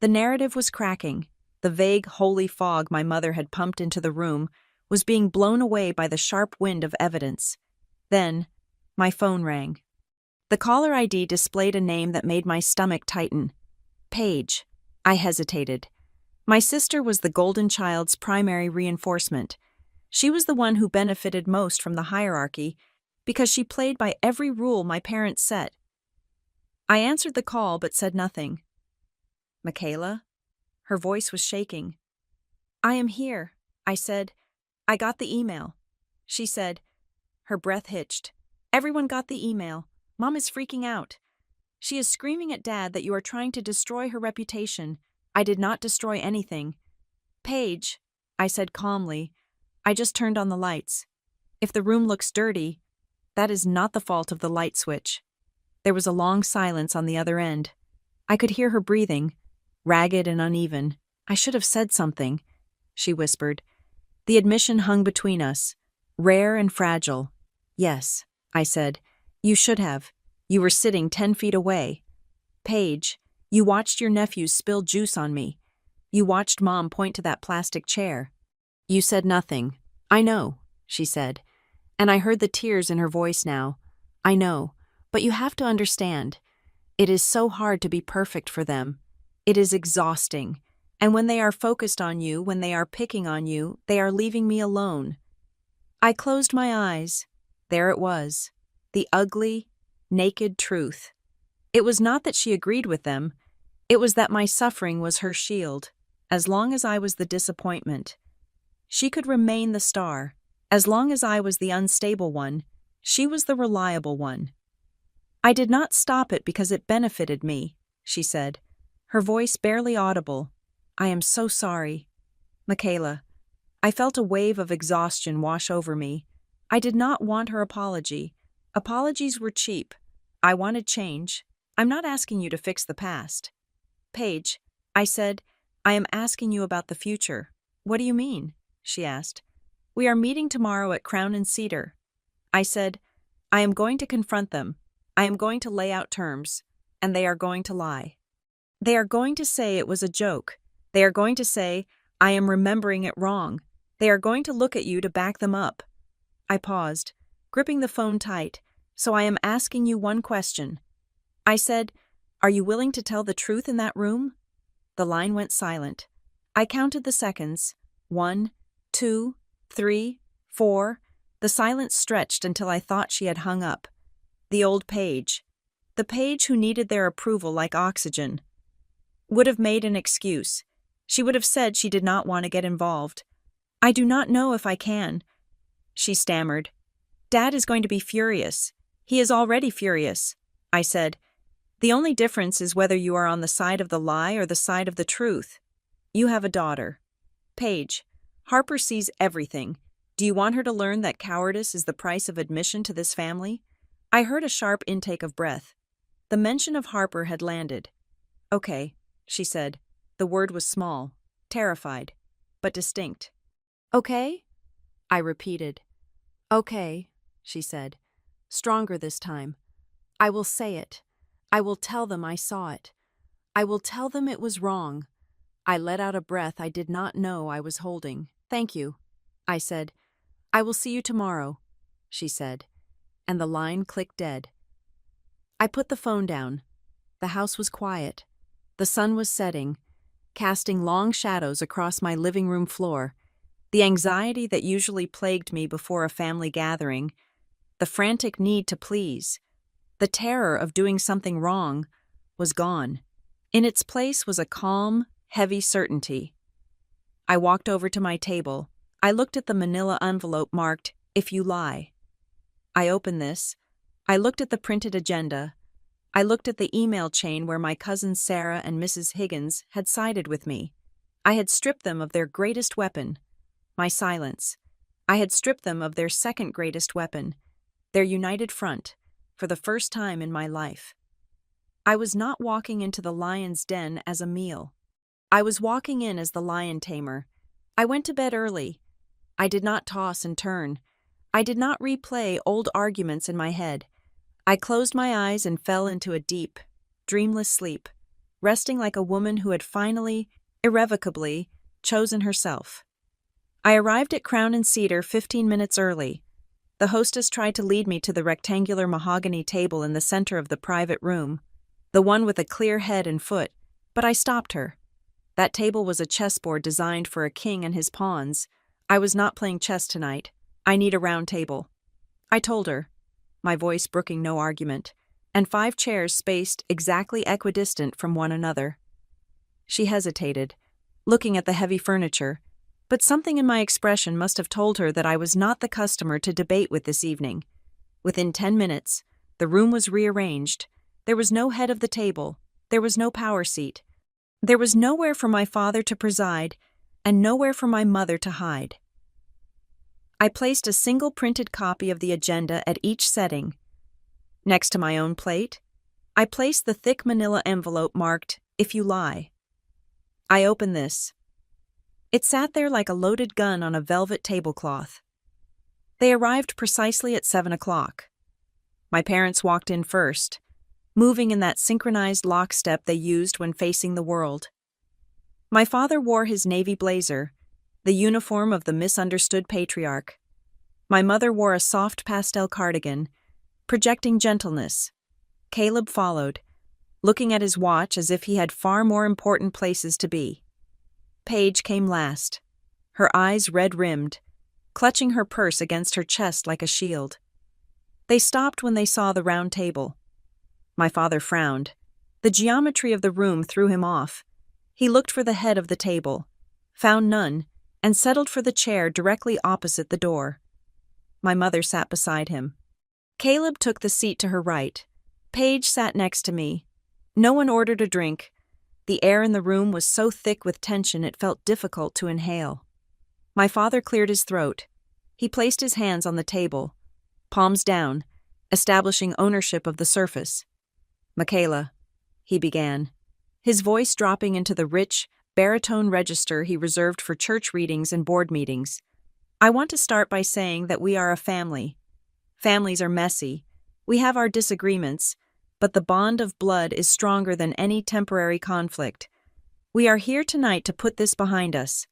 Speaker 1: The narrative was cracking. The vague, holy fog my mother had pumped into the room was being blown away by the sharp wind of evidence. Then, my phone rang. The caller ID displayed a name that made my stomach tighten. Paige. I hesitated. My sister was the golden child's primary reinforcement. She was the one who benefited most from the hierarchy because she played by every rule my parents set. I answered the call but said nothing. "Michaela?" Her voice was shaking. "I am here," I said. "I got the email." She said. Her breath hitched. "Everyone got the email. Mom is freaking out. She is screaming at Dad that you are trying to destroy her reputation. I did not destroy anything." "Paige," I said calmly, "I just turned on the lights. If the room looks dirty, that is not the fault of the light switch." There was a long silence on the other end. I could hear her breathing, ragged and uneven. "I should have said something," she whispered. The admission hung between us, rare and fragile. "Yes," I said, "you should have. You were sitting 10 feet away. Paige, you watched your nephews spill juice on me. You watched Mom point to that plastic chair. You said nothing." "I know," she said, and I heard the tears in her voice now. "I know, but you have to understand. It is so hard to be perfect for them. It is exhausting. And when they are focused on you, when they are picking on you, they are leaving me alone." I closed my eyes. There it was, the ugly, naked truth. It was not that she agreed with them. It was that my suffering was her shield, as long as I was the disappointment. She could remain the star, As long as I was the unstable one, she was the reliable one. I did not stop it because it benefited me, she said, her voice barely audible. I am so sorry. Michaela. I felt a wave of exhaustion wash over me. I did not want her apology. Apologies were cheap. I wanted change. I'm not asking you to fix the past. Paige, I said, I am asking you about the future. What do you mean? She asked. We are meeting tomorrow at Crown and Cedar. I said, I am going to confront them. I am going to lay out terms, and they are going to lie. They are going to say it was a joke. They are going to say, I am remembering it wrong. They are going to look at you to back them up. I paused, gripping the phone tight. So I am asking you one question. I said, are you willing to tell the truth in that room? The line went silent. I counted the seconds. 1, 2, 3, 4. The silence stretched until I thought she had hung up. The old Paige. The Paige who needed their approval like oxygen. Would have made an excuse. She would have said she did not want to get involved. I do not know if I can. She stammered. Dad is going to be furious. He is already furious. I said, the only difference is whether you are on the side of the lie or the side of the truth. You have a daughter. Paige, Harper sees everything. Do you want her to learn that cowardice is the price of admission to this family? I heard a sharp intake of breath. The mention of Harper had landed. Okay, she said. The word was small, terrified, but distinct. Okay? I repeated. Okay, she said, stronger this time. I will say it. I will tell them I saw it. I will tell them it was wrong. I let out a breath I did not know I was holding. Thank you, I said. I will see you tomorrow, she said, and the line clicked dead. I put the phone down. The house was quiet. The sun was setting, casting long shadows across my living room floor. The anxiety that usually plagued me before a family gathering, the frantic need to please, the terror of doing something wrong, was gone. In its place was a calm, heavy certainty. I walked over to my table. I looked at the manila envelope marked, "If you lie." I opened this. I looked at the printed agenda. I looked at the email chain where my cousins Sarah and Mrs. Higgins had sided with me. I had stripped them of their greatest weapon, my silence. I had stripped them of their second greatest weapon, their united front, for the first time in my life. I was not walking into the lion's den as a meal. I was walking in as the lion tamer. I went to bed early. I did not toss and turn. I did not replay old arguments in my head. I closed my eyes and fell into a deep, dreamless sleep, resting like a woman who had finally, irrevocably, chosen herself. I arrived at Crown and Cedar 15 minutes early. The hostess tried to lead me to the rectangular mahogany table in the center of the private room, the one with a clear head and foot, but I stopped her. That table was a chessboard designed for a king and his pawns. I was not playing chess tonight. I need a round table. I told her, my voice brooking no argument, and 5 chairs spaced exactly equidistant from one another. She hesitated, looking at the heavy furniture, but something in my expression must have told her that I was not the customer to debate with this evening. Within 10 minutes, the room was rearranged. There was no head of the table. There was no power seat. There was nowhere for my father to preside, and nowhere for my mother to hide. I placed a single printed copy of the agenda at each setting. Next to my own plate, I placed the thick manila envelope marked, "If you lie." I opened this. It sat there like a loaded gun on a velvet tablecloth. They arrived precisely at 7 o'clock. My parents walked in first, moving in that synchronized lockstep they used when facing the world. My father wore his navy blazer, the uniform of the misunderstood patriarch. My mother wore a soft pastel cardigan, projecting gentleness. Caleb followed, looking at his watch as if he had far more important places to be. Paige came last, her eyes red-rimmed, clutching her purse against her chest like a shield. They stopped when they saw the round table. My father frowned. The geometry of the room threw him off. He looked for the head of the table, found none, and settled for the chair directly opposite the door. My mother sat beside him. Caleb took the seat to her right. Paige sat next to me. No one ordered a drink. The air in the room was so thick with tension it felt difficult to inhale. My father cleared his throat. He placed his hands on the table, palms down, establishing ownership of the surface. "Michaela," he began, his voice dropping into the rich, baritone register he reserved for church readings and board meetings. "I want to start by saying that we are a family. Families are messy. We have our disagreements, but the bond of blood is stronger than any temporary conflict. We are here tonight to put this behind us,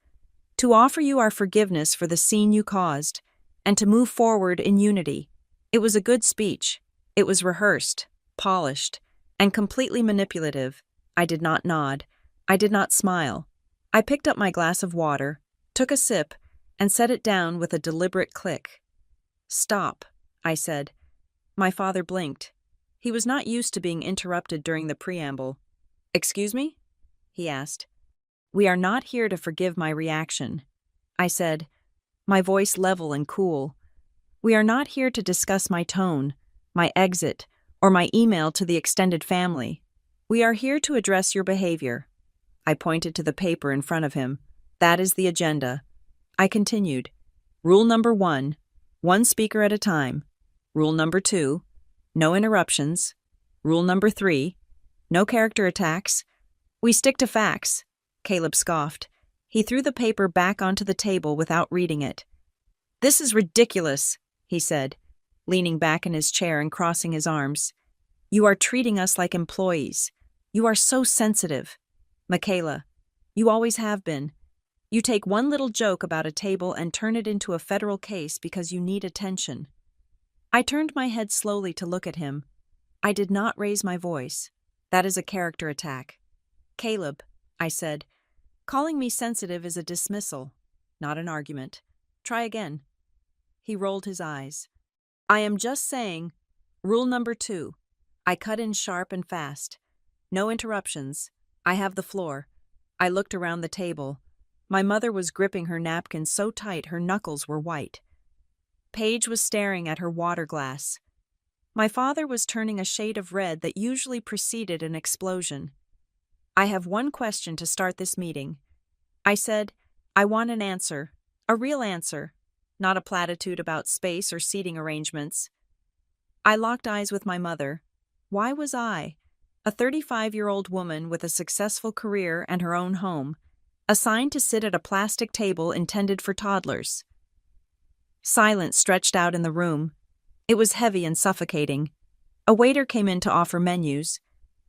Speaker 1: to offer you our forgiveness for the scene you caused, and to move forward in unity." It was a good speech. It was rehearsed, polished, and completely manipulative. I did not nod. I did not smile. I picked up my glass of water, took a sip, and set it down with a deliberate click. "Stop," I said. My father blinked. He was not used to being interrupted during the preamble. "Excuse me?" he asked. "We are not here to forgive my reaction," I said, my voice level and cool. "We are not here to discuss my tone, my exit, or my email to the extended family. We are here to address your behavior." I pointed to the paper in front of him. "That is the agenda." I continued. "Rule number 1, one speaker at a time. Rule number 2, no interruptions. Rule number 3, no character attacks. We stick to facts." Caleb scoffed. He threw the paper back onto the table without reading it. "This is ridiculous," he said, leaning back in his chair and crossing his arms. "You are treating us like employees. You are so sensitive. Michaela, you always have been. You take one little joke about a table and turn it into a federal case because you need attention." I turned my head slowly to look at him. I did not raise my voice. That is a character attack. "Caleb," I said, "calling me sensitive is a dismissal, not an argument. Try again." He rolled his eyes. "I am just saying, rule number 2. I cut in sharp and fast. No interruptions. I have the floor." I looked around the table. My mother was gripping her napkin so tight her knuckles were white. Paige was staring at her water glass. My father was turning a shade of red that usually preceded an explosion. "I have one question to start this meeting," I said. "I want an answer, a real answer, not a platitude about space or seating arrangements." I locked eyes with my mother. Why was I, a 35-year-old woman with a successful career and her own home, assigned to sit at a plastic table intended for toddlers? Silence stretched out in the room. It was heavy and suffocating. A waiter came in to offer menus,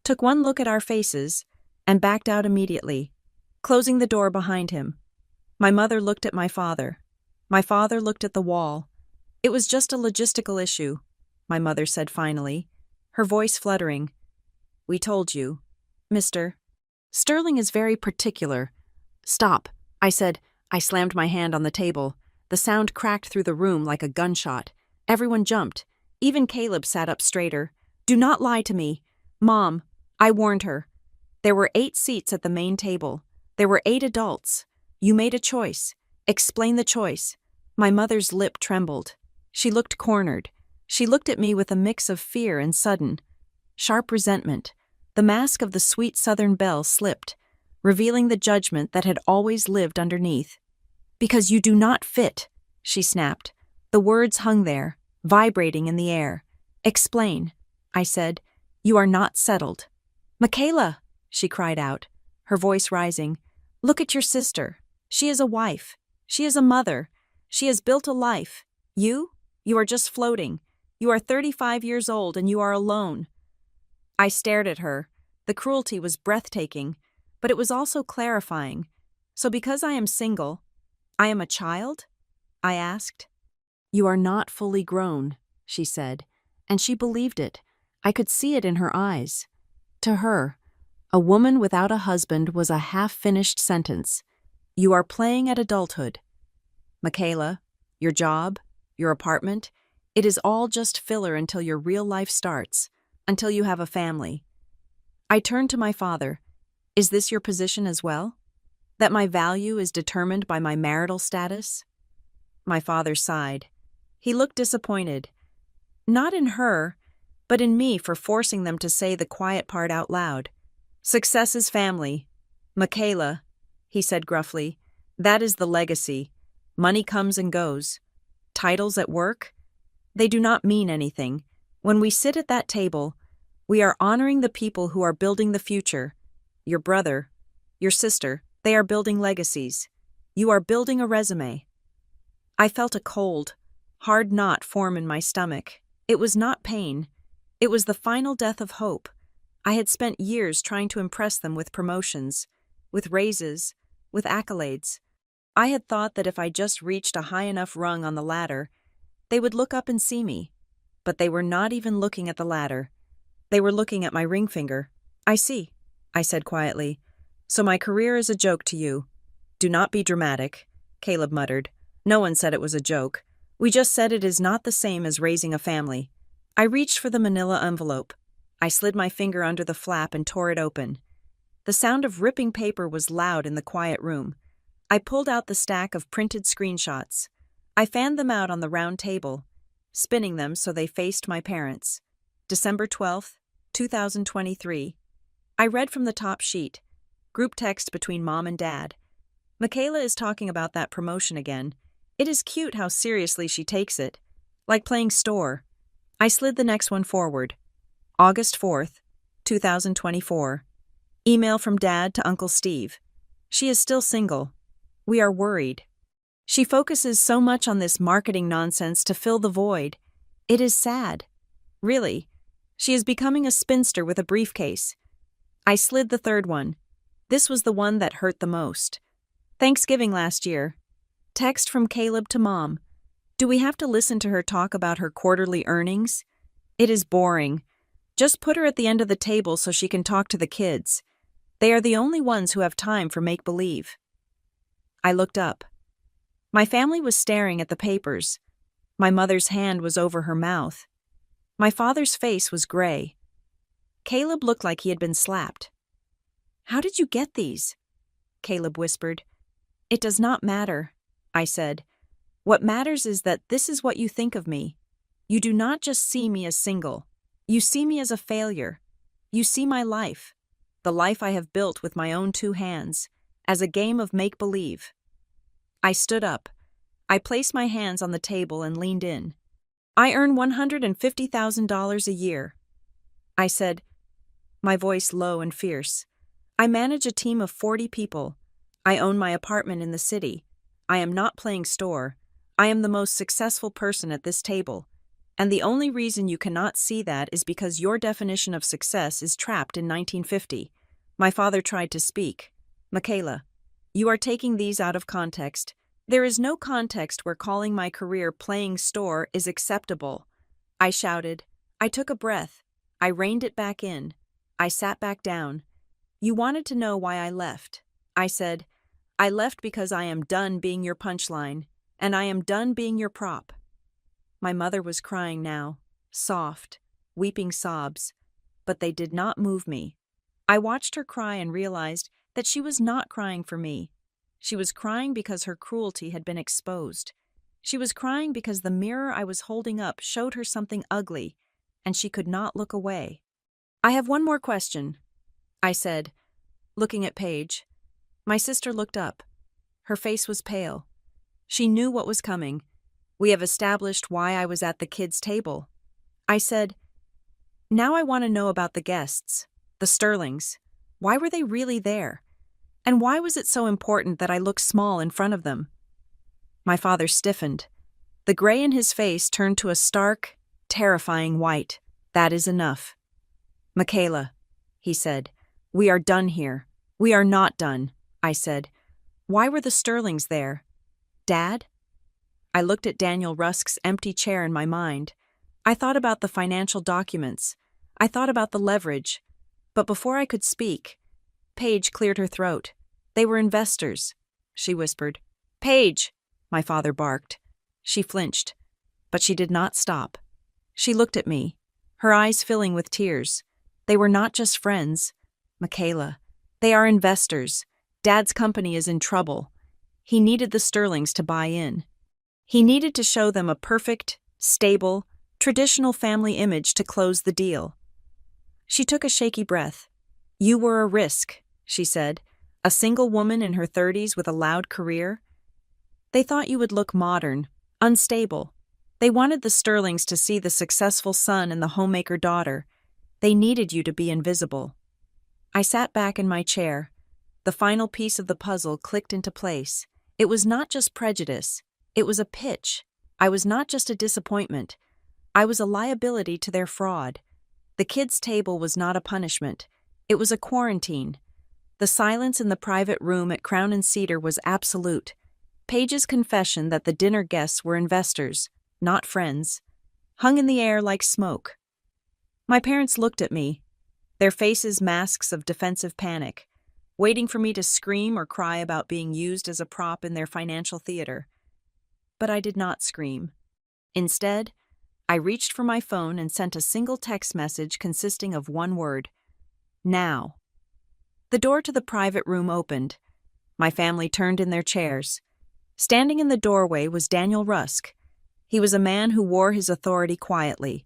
Speaker 1: took one look at our faces, and backed out immediately, closing the door behind him. My mother looked at my father. My father looked at the wall. "It was just a logistical issue," my mother said finally, her voice fluttering. "We told you. Mr. Sterling is very particular." "Stop," I said. I slammed my hand on the table. The sound cracked through the room like a gunshot. Everyone jumped. Even Caleb sat up straighter. "Do not lie to me. Mom," I warned her. "There were 8 seats at the main table. There were 8 adults. You made a choice. Explain the choice." My mother's lip trembled. She looked cornered. She looked at me with a mix of fear and sudden, sharp resentment. The mask of the sweet Southern belle slipped, revealing the judgment that had always lived underneath. "Because you do not fit," she snapped. The words hung there, vibrating in the air. "Explain," I said. "You are not settled." "Michaela," she cried out, her voice rising. "Look at your sister. She is a wife. She is a mother. She has built a life. You are just floating. You are 35 years old and you are alone." I stared at her. The cruelty was breathtaking, but it was also clarifying. "So because I am single, I am a child?" I asked. "You are not fully grown," she said, and she believed it. I could see it in her eyes. To her, a woman without a husband was a half-finished sentence. You are playing at adulthood. Michaela, your job, your apartment, it is all just filler until your real life starts, until you have a family. I turned to my father. Is this your position as well? That my value is determined by my marital status? My father sighed. He looked disappointed. Not in her, but in me for forcing them to say the quiet part out loud. Success is family. Michaela, he said gruffly, that is the legacy. Money comes and goes. Titles at work? They do not mean anything. When we sit at that table, we are honoring the people who are building the future. Your brother, your sister, they are building legacies. You are building a resume. I felt a cold, hard knot form in my stomach. It was not pain. It was the final death of hope. I had spent years trying to impress them with promotions, with raises, with accolades. I had thought that if I just reached a high enough rung on the ladder, they would look up and see me. But they were not even looking at the ladder. They were looking at my ring finger. I see, I said quietly. So my career is a joke to you. Do not be dramatic, Caleb muttered. No one said it was a joke. We just said it is not the same as raising a family. I reached for the manila envelope. I slid my finger under the flap and tore it open. The sound of ripping paper was loud in the quiet room. I pulled out the stack of printed screenshots. I fanned them out on the round table, spinning them so they faced my parents. December 12th, 2023. I read from the top sheet. Group text between Mom and Dad. Michaela is talking about that promotion again. It is cute how seriously she takes it. Like playing store. I slid the next one forward. August 4th, 2024. Email from Dad to Uncle Steve. She is still single. We are worried. She focuses so much on this marketing nonsense to fill the void. It is sad. Really. She is becoming a spinster with a briefcase. I slid the third one. This was the one that hurt the most. Thanksgiving last year. Text from Caleb to Mom. Do we have to listen to her talk about her quarterly earnings? It is boring. Just put her at the end of the table so she can talk to the kids. They are the only ones who have time for make-believe. I looked up. My family was staring at the papers. My mother's hand was over her mouth. My father's face was gray. Caleb looked like he had been slapped. How did you get these? Caleb whispered. It does not matter, I said. What matters is that this is what you think of me. You do not just see me as single. You see me as a failure. You see my life, the life I have built with my own 2 hands, as a game of make-believe. I stood up. I placed my hands on the table and leaned in. I earn $150,000 a year. I said, my voice low and fierce. I manage a team of 40 people. I own my apartment in the city. I am not playing store. I am the most successful person at this table. And the only reason you cannot see that is because your definition of success is trapped in 1950. My father tried to speak. Michaela, you are taking these out of context. There is no context where calling my career playing store is acceptable. I shouted. I took a breath. I reined it back in. I sat back down. You wanted to know why I left. I said, I left because I am done being your punchline, and I am done being your prop. My mother was crying now, soft, weeping sobs, but they did not move me. I watched her cry and realized that she was not crying for me. She was crying because her cruelty had been exposed. She was crying because the mirror I was holding up showed her something ugly, and she could not look away. I have one more question, I said, looking at Paige. My sister looked up. Her face was pale. She knew what was coming. We have established why I was at the kids' table. I said, now I want to know about the guests, the Sterlings. Why were they really there? And why was it so important that I look small in front of them? My father stiffened. The gray in his face turned to a stark, terrifying white. That is enough. Michaela, he said, we are done here. We are not done, I said. Why were the Sterlings there? Dad? I looked at Daniel Rusk's empty chair in my mind. I thought about the financial documents. I thought about the leverage. But before I could speak, Paige cleared her throat. They were investors, she whispered. Paige, my father barked. She flinched, but she did not stop. She looked at me, her eyes filling with tears. They were not just friends. Michaela, they are investors. Dad's company is in trouble. He needed the Sterlings to buy in. He needed to show them a perfect, stable, traditional family image to close the deal. She took a shaky breath. "You were a risk," she said. "A single woman in her 30s with a loud career. They thought you would look modern, unstable. They wanted the Sterlings to see the successful son and the homemaker daughter. They needed you to be invisible." I sat back in my chair. The final piece of the puzzle clicked into place. It was not just prejudice. It was a pitch. I was not just a disappointment. I was a liability to their fraud. The kids' table was not a punishment. It was a quarantine. The silence in the private room at Crown and Cedar was absolute. Paige's confession that the dinner guests were investors, not friends, hung in the air like smoke. My parents looked at me, their faces masks of defensive panic, waiting for me to scream or cry about being used as a prop in their financial theater. But I did not scream. Instead, I reached for my phone and sent a single text message consisting of one word: now. The door to the private room opened. My family turned in their chairs. Standing in the doorway was Daniel Rusk. He was a man who wore his authority quietly,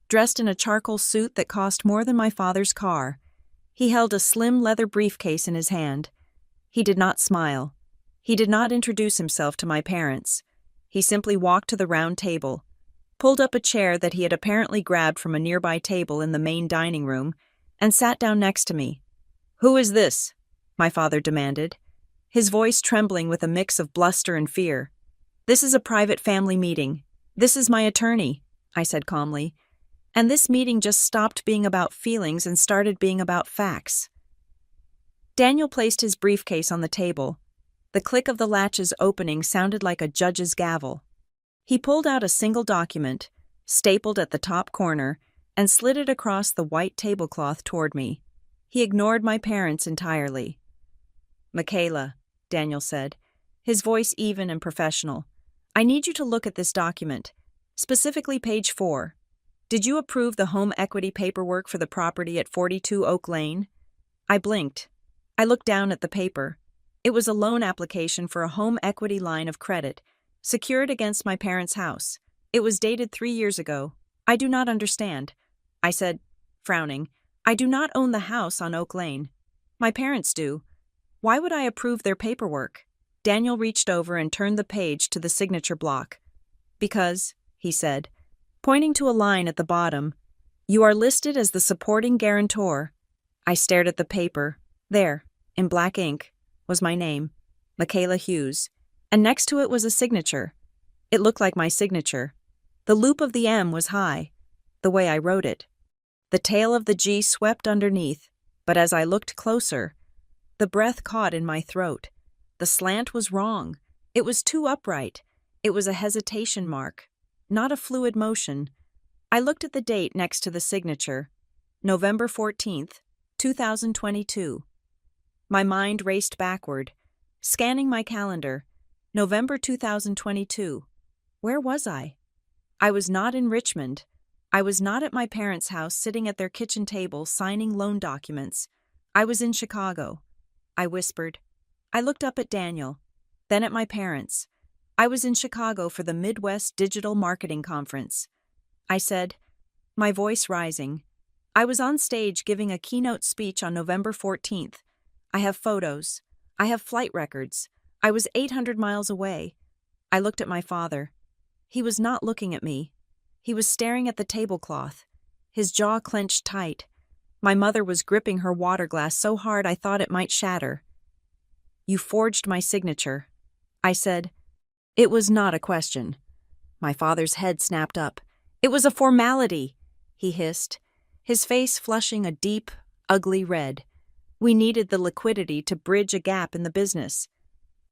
Speaker 1: dressed in a charcoal suit that cost more than my father's car. He held a slim leather briefcase in his hand. He did not smile. He did not introduce himself to my parents. He simply walked to the round table, pulled up a chair that he had apparently grabbed from a nearby table in the main dining room, and sat down next to me. "Who is this?" my father demanded, his voice trembling with a mix of bluster and fear. "This is a private family meeting. This is my attorney," I said calmly. And this meeting just stopped being about feelings and started being about facts. Daniel placed his briefcase on the table. The click of the latches opening sounded like a judge's gavel. He pulled out a single document, stapled at the top corner, and slid it across the white tablecloth toward me. He ignored my parents entirely. "Michaela," Daniel said, his voice even and professional, "I need you to look at this document, specifically page 4. Did you approve the home equity paperwork for the property at 42 Oak Lane?" I blinked. I looked down at the paper. It was a loan application for a home equity line of credit, secured against my parents' house. It was dated 3 years ago. "I do not understand," I said, frowning. "I do not own the house on Oak Lane. My parents do. Why would I approve their paperwork?" Daniel reached over and turned the page to the signature block. "Because," he said, pointing to a line at the bottom, "you are listed as the supporting guarantor." I stared at the paper. There, in black ink, was my name, Michaela Hughes, and next to it was a signature. It looked like my signature. The loop of the M was high, the way I wrote it. The tail of the G swept underneath, but as I looked closer, the breath caught in my throat. The slant was wrong. It was too upright. It was a hesitation mark, not a fluid motion. I looked at the date next to the signature, November 14th, 2022. My mind raced backward, scanning my calendar. November 2022. Where was I? I was not in Richmond. I was not at my parents' house sitting at their kitchen table signing loan documents. I was in Chicago. I whispered. I looked up at Daniel, then at my parents. I was in Chicago for the Midwest Digital Marketing Conference. I said, my voice rising. I was on stage giving a keynote speech on November 14th. I have photos. I have flight records. I was 800 miles away. I looked at my father. He was not looking at me. He was staring at the tablecloth, his jaw clenched tight. My mother was gripping her water glass so hard I thought it might shatter. "You forged my signature," I said. It was not a question. My father's head snapped up. "It was a formality," he hissed, his face flushing a deep, ugly red. We needed the liquidity to bridge a gap in the business.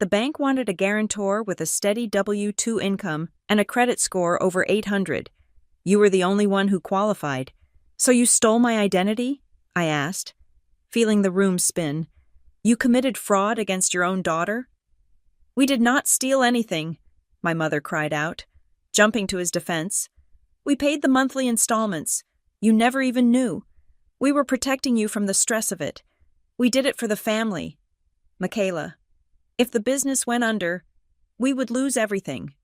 Speaker 1: The bank wanted a guarantor with a steady W-2 income and a credit score over 800. You were the only one who qualified. "So you stole my identity?" I asked, feeling the room spin. "You committed fraud against your own daughter?" "We did not steal anything," my mother cried out, jumping to his defense. "We paid the monthly installments. You never even knew. We were protecting you from the stress of it. We did it for the family. Michaela, if the business went under, we would lose everything.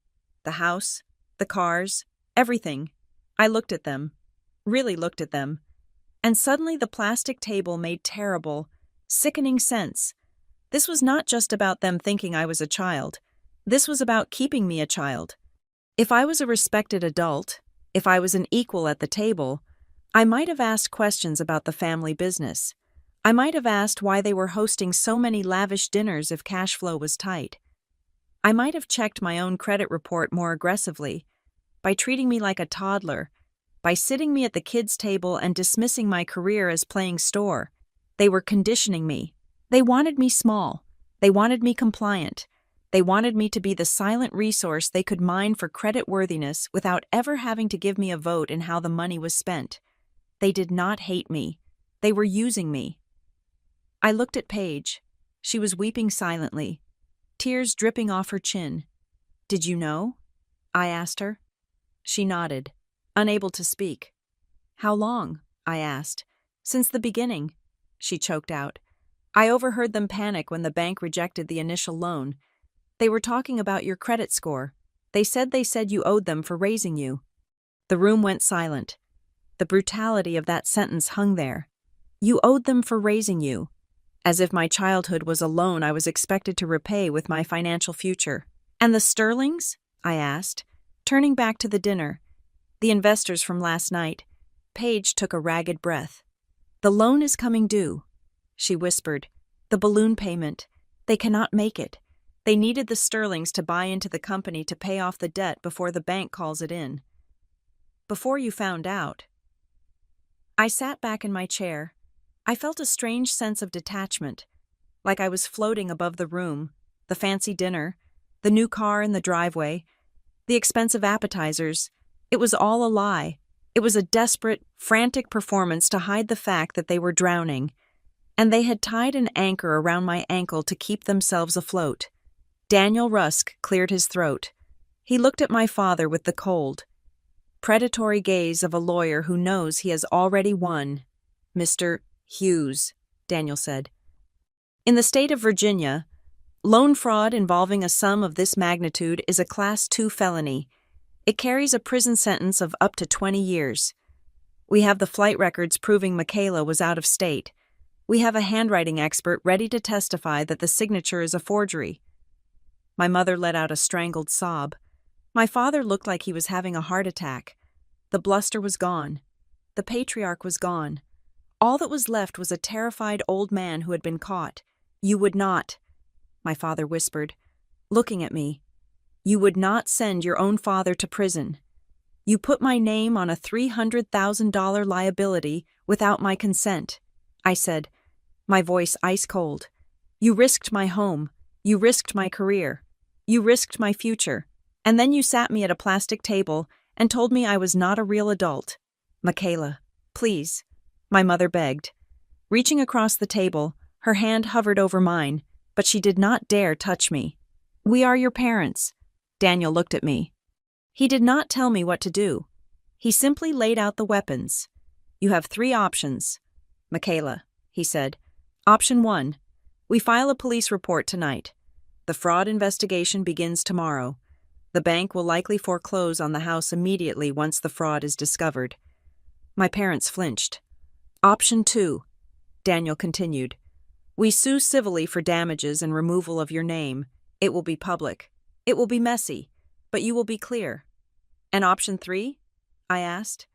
Speaker 1: The house, the cars, everything. I looked at them, really looked at them, and suddenly the plastic table made terrible, sickening sense. This was not just about them thinking I was a child. This was about keeping me a child. If I was a respected adult, if I was an equal at the table, I might have asked questions about the family business. I might have asked why they were hosting so many lavish dinners if cash flow was tight. I might have checked my own credit report more aggressively, by treating me like a toddler, by sitting me at the kids' table and dismissing my career as playing store. They were conditioning me. They wanted me small. They wanted me compliant. They wanted me to be the silent resource they could mine for creditworthiness without ever having to give me a vote in how the money was spent. They did not hate me. They were using me. I looked at Paige. She was weeping silently, tears dripping off her chin. "Did you know?" I asked her. She nodded, unable to speak. "How long?" I asked. "Since the beginning," she choked out. "I overheard them panic when the bank rejected the initial loan. They were talking about your credit score. They said you owed them for raising you." The room went silent. The brutality of that sentence hung there. You owed them for raising you. As if my childhood was a loan I was expected to repay with my financial future. "And the Sterlings?" I asked, turning back to the dinner. The investors from last night. Paige took a ragged breath. "The loan is coming due," she whispered. "The balloon payment. They cannot make it. They needed the Sterlings to buy into the company to pay off the debt before the bank calls it in." "Before you found out." I sat back in my chair. I felt a strange sense of detachment, like I was floating above the room, the fancy dinner, the new car in the driveway, the expensive appetizers. It was all a lie. It was a desperate, frantic performance to hide the fact that they were drowning, and they had tied an anchor around my ankle to keep themselves afloat. Daniel Rusk cleared his throat. He looked at my father with the cold, predatory gaze of a lawyer who knows he has already won. "Mr. Hughes," Daniel said. "In the state of Virginia, loan fraud involving a sum of this magnitude is a Class 2 felony. It carries a prison sentence of up to 20 years. We have the flight records proving Michaela was out of state. We have a handwriting expert ready to testify that the signature is a forgery." My mother let out a strangled sob. My father looked like he was having a heart attack. The bluster was gone. The patriarch was gone. All that was left was a terrified old man who had been caught. "You would not," my father whispered, looking at me. "You would not send your own father to prison. You put my name on a $300,000 liability without my consent," I said, my voice ice cold. "You risked my home. You risked my career. You risked my future. And then you sat me at a plastic table and told me I was not a real adult. Michaela, please," my mother begged. Reaching across the table, her hand hovered over mine, but she did not dare touch me. "We are your parents." Daniel looked at me. He did not tell me what to do. He simply laid out the weapons. "You have 3 options, Michaela," he said. "Option 1, we file a police report tonight. The fraud investigation begins tomorrow. The bank will likely foreclose on the house immediately once the fraud is discovered." My parents flinched. "Option 2, Daniel continued. "We sue civilly for damages and removal of your name. It will be public. It will be messy, but you will be clear." "And option 3? I asked.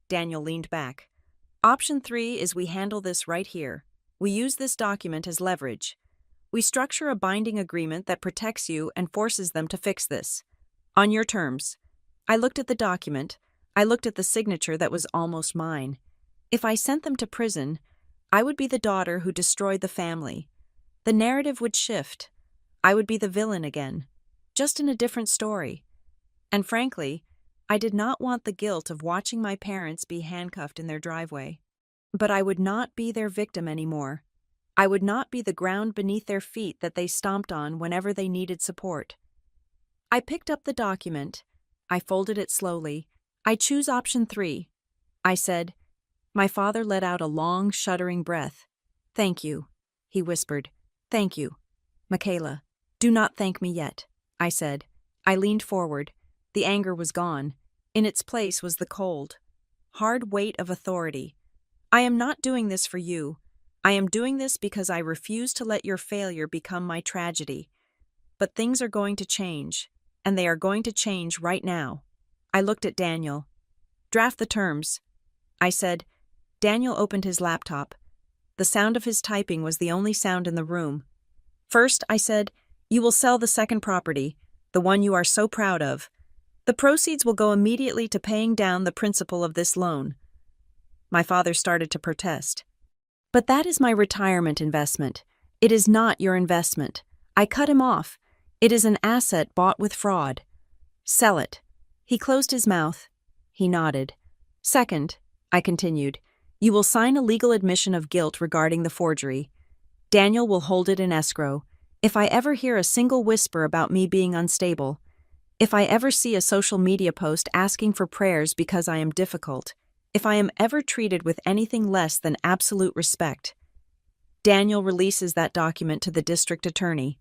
Speaker 1: Daniel leaned back. "Option 3 is we handle this right here. We use this document as leverage. We structure a binding agreement that protects you and forces them to fix this. On your terms." I looked at the document. I looked at the signature that was almost mine. If I sent them to prison, I would be the daughter who destroyed the family. The narrative would shift. I would be the villain again, just in a different story. And frankly, I did not want the guilt of watching my parents be handcuffed in their driveway. But I would not be their victim anymore. I would not be the ground beneath their feet that they stomped on whenever they needed support. I picked up the document. I folded it slowly. "I choose option 3. I said. My father let out a long, shuddering breath. "Thank you," he whispered. "Thank you. Michaela, do not thank me yet," I said. I leaned forward. The anger was gone. In its place was the cold, hard weight of authority. I am not doing this for you. I am doing this because I refuse to let your failure become my tragedy. But things are going to change, and they are going to change right now. I looked at Daniel. Draft the terms, I said. Daniel opened his laptop. The sound of his typing was the only sound in the room. First, I said, you will sell the second property, the one you are so proud of. The proceeds will go immediately to paying down the principal of this loan. My father started to protest. But that is my retirement investment. It is not your investment. I cut him off. It is an asset bought with fraud. Sell it. He closed his mouth. He nodded. Second, I continued, you will sign a legal admission of guilt regarding the forgery. Daniel will hold it in escrow. If I ever hear a single whisper about me being unstable, if I ever see a social media post asking for prayers because I am difficult, if I am ever treated with anything less than absolute respect, Daniel releases that document to the district attorney.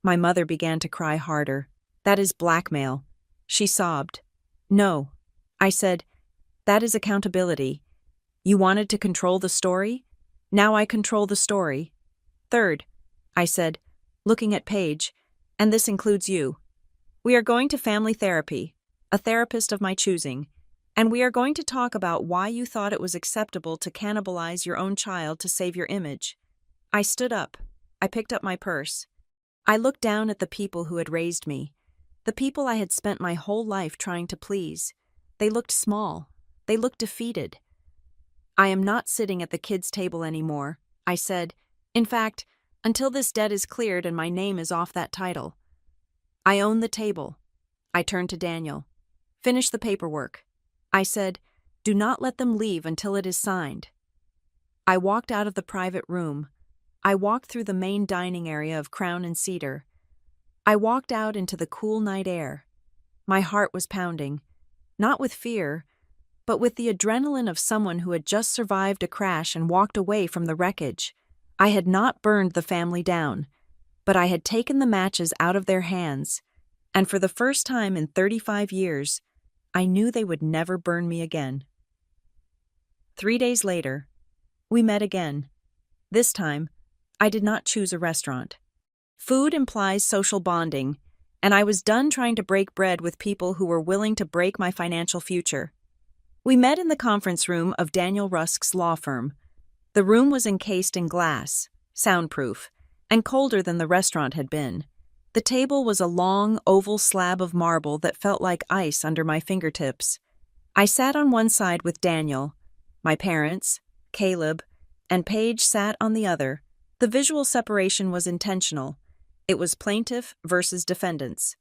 Speaker 1: My mother began to cry harder. That is blackmail. She sobbed. No, I said, that is accountability. You wanted to control the story? Now I control the story. Third, I said, looking at Paige, and this includes you. We are going to family therapy, a therapist of my choosing, and we are going to talk about why you thought it was acceptable to cannibalize your own child to save your image. I stood up. I picked up my purse. I looked down at the people who had raised me, the people I had spent my whole life trying to please. They looked small. They looked defeated. I am not sitting at the kids' table anymore, I said. In fact, until this debt is cleared and my name is off that title. I own the table. I turned to Daniel. Finish the paperwork. I said, do not let them leave until it is signed. I walked out of the private room. I walked through the main dining area of Crown and Cedar. I walked out into the cool night air. My heart was pounding, not with fear, but with the adrenaline of someone who had just survived a crash and walked away from the wreckage. I had not burned the family down, but I had taken the matches out of their hands, and for the first time in 35 years, I knew they would never burn me again. 3 days later, we met again. This time, I did not choose a restaurant. Food implies social bonding, and I was done trying to break bread with people who were willing to break my financial future. We met in the conference room of Daniel Rusk's law firm. The room was encased in glass, soundproof, and colder than the restaurant had been. The table was a long, oval slab of marble that felt like ice under my fingertips. I sat on one side with Daniel. My parents, Caleb, and Paige sat on the other. The visual separation was intentional. It was plaintiff versus defendants.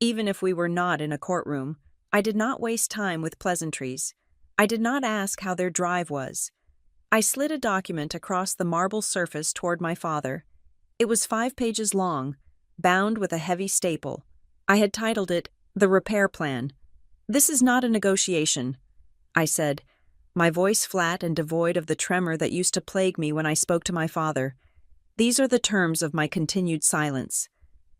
Speaker 1: Even if we were not in a courtroom, I did not waste time with pleasantries. I did not ask how their drive was. I slid a document across the marble surface toward my father. It was 5 pages long, bound with a heavy staple. I had titled it, The Repair Plan. This is not a negotiation, I said, my voice flat and devoid of the tremor that used to plague me when I spoke to my father. These are the terms of my continued silence.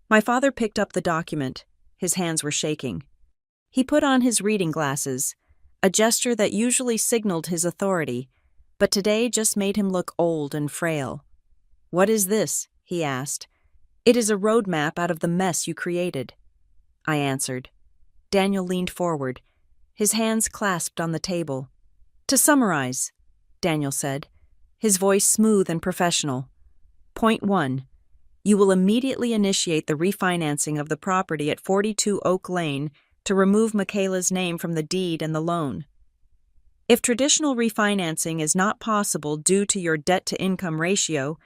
Speaker 1: My father picked up the document. His hands were shaking. He put on his reading glasses, a gesture that usually signaled his authority, but today just made him look old and frail. What is this? He asked. It is a roadmap out of the mess you created, I answered. Daniel leaned forward, his hands clasped on the table. To summarize, Daniel said, his voice smooth and professional. Point 1. You will immediately initiate the refinancing of the property at 42 Oak Lane to remove Michaela's name from the deed and the loan. If traditional refinancing is not possible due to your debt-to-income ratio,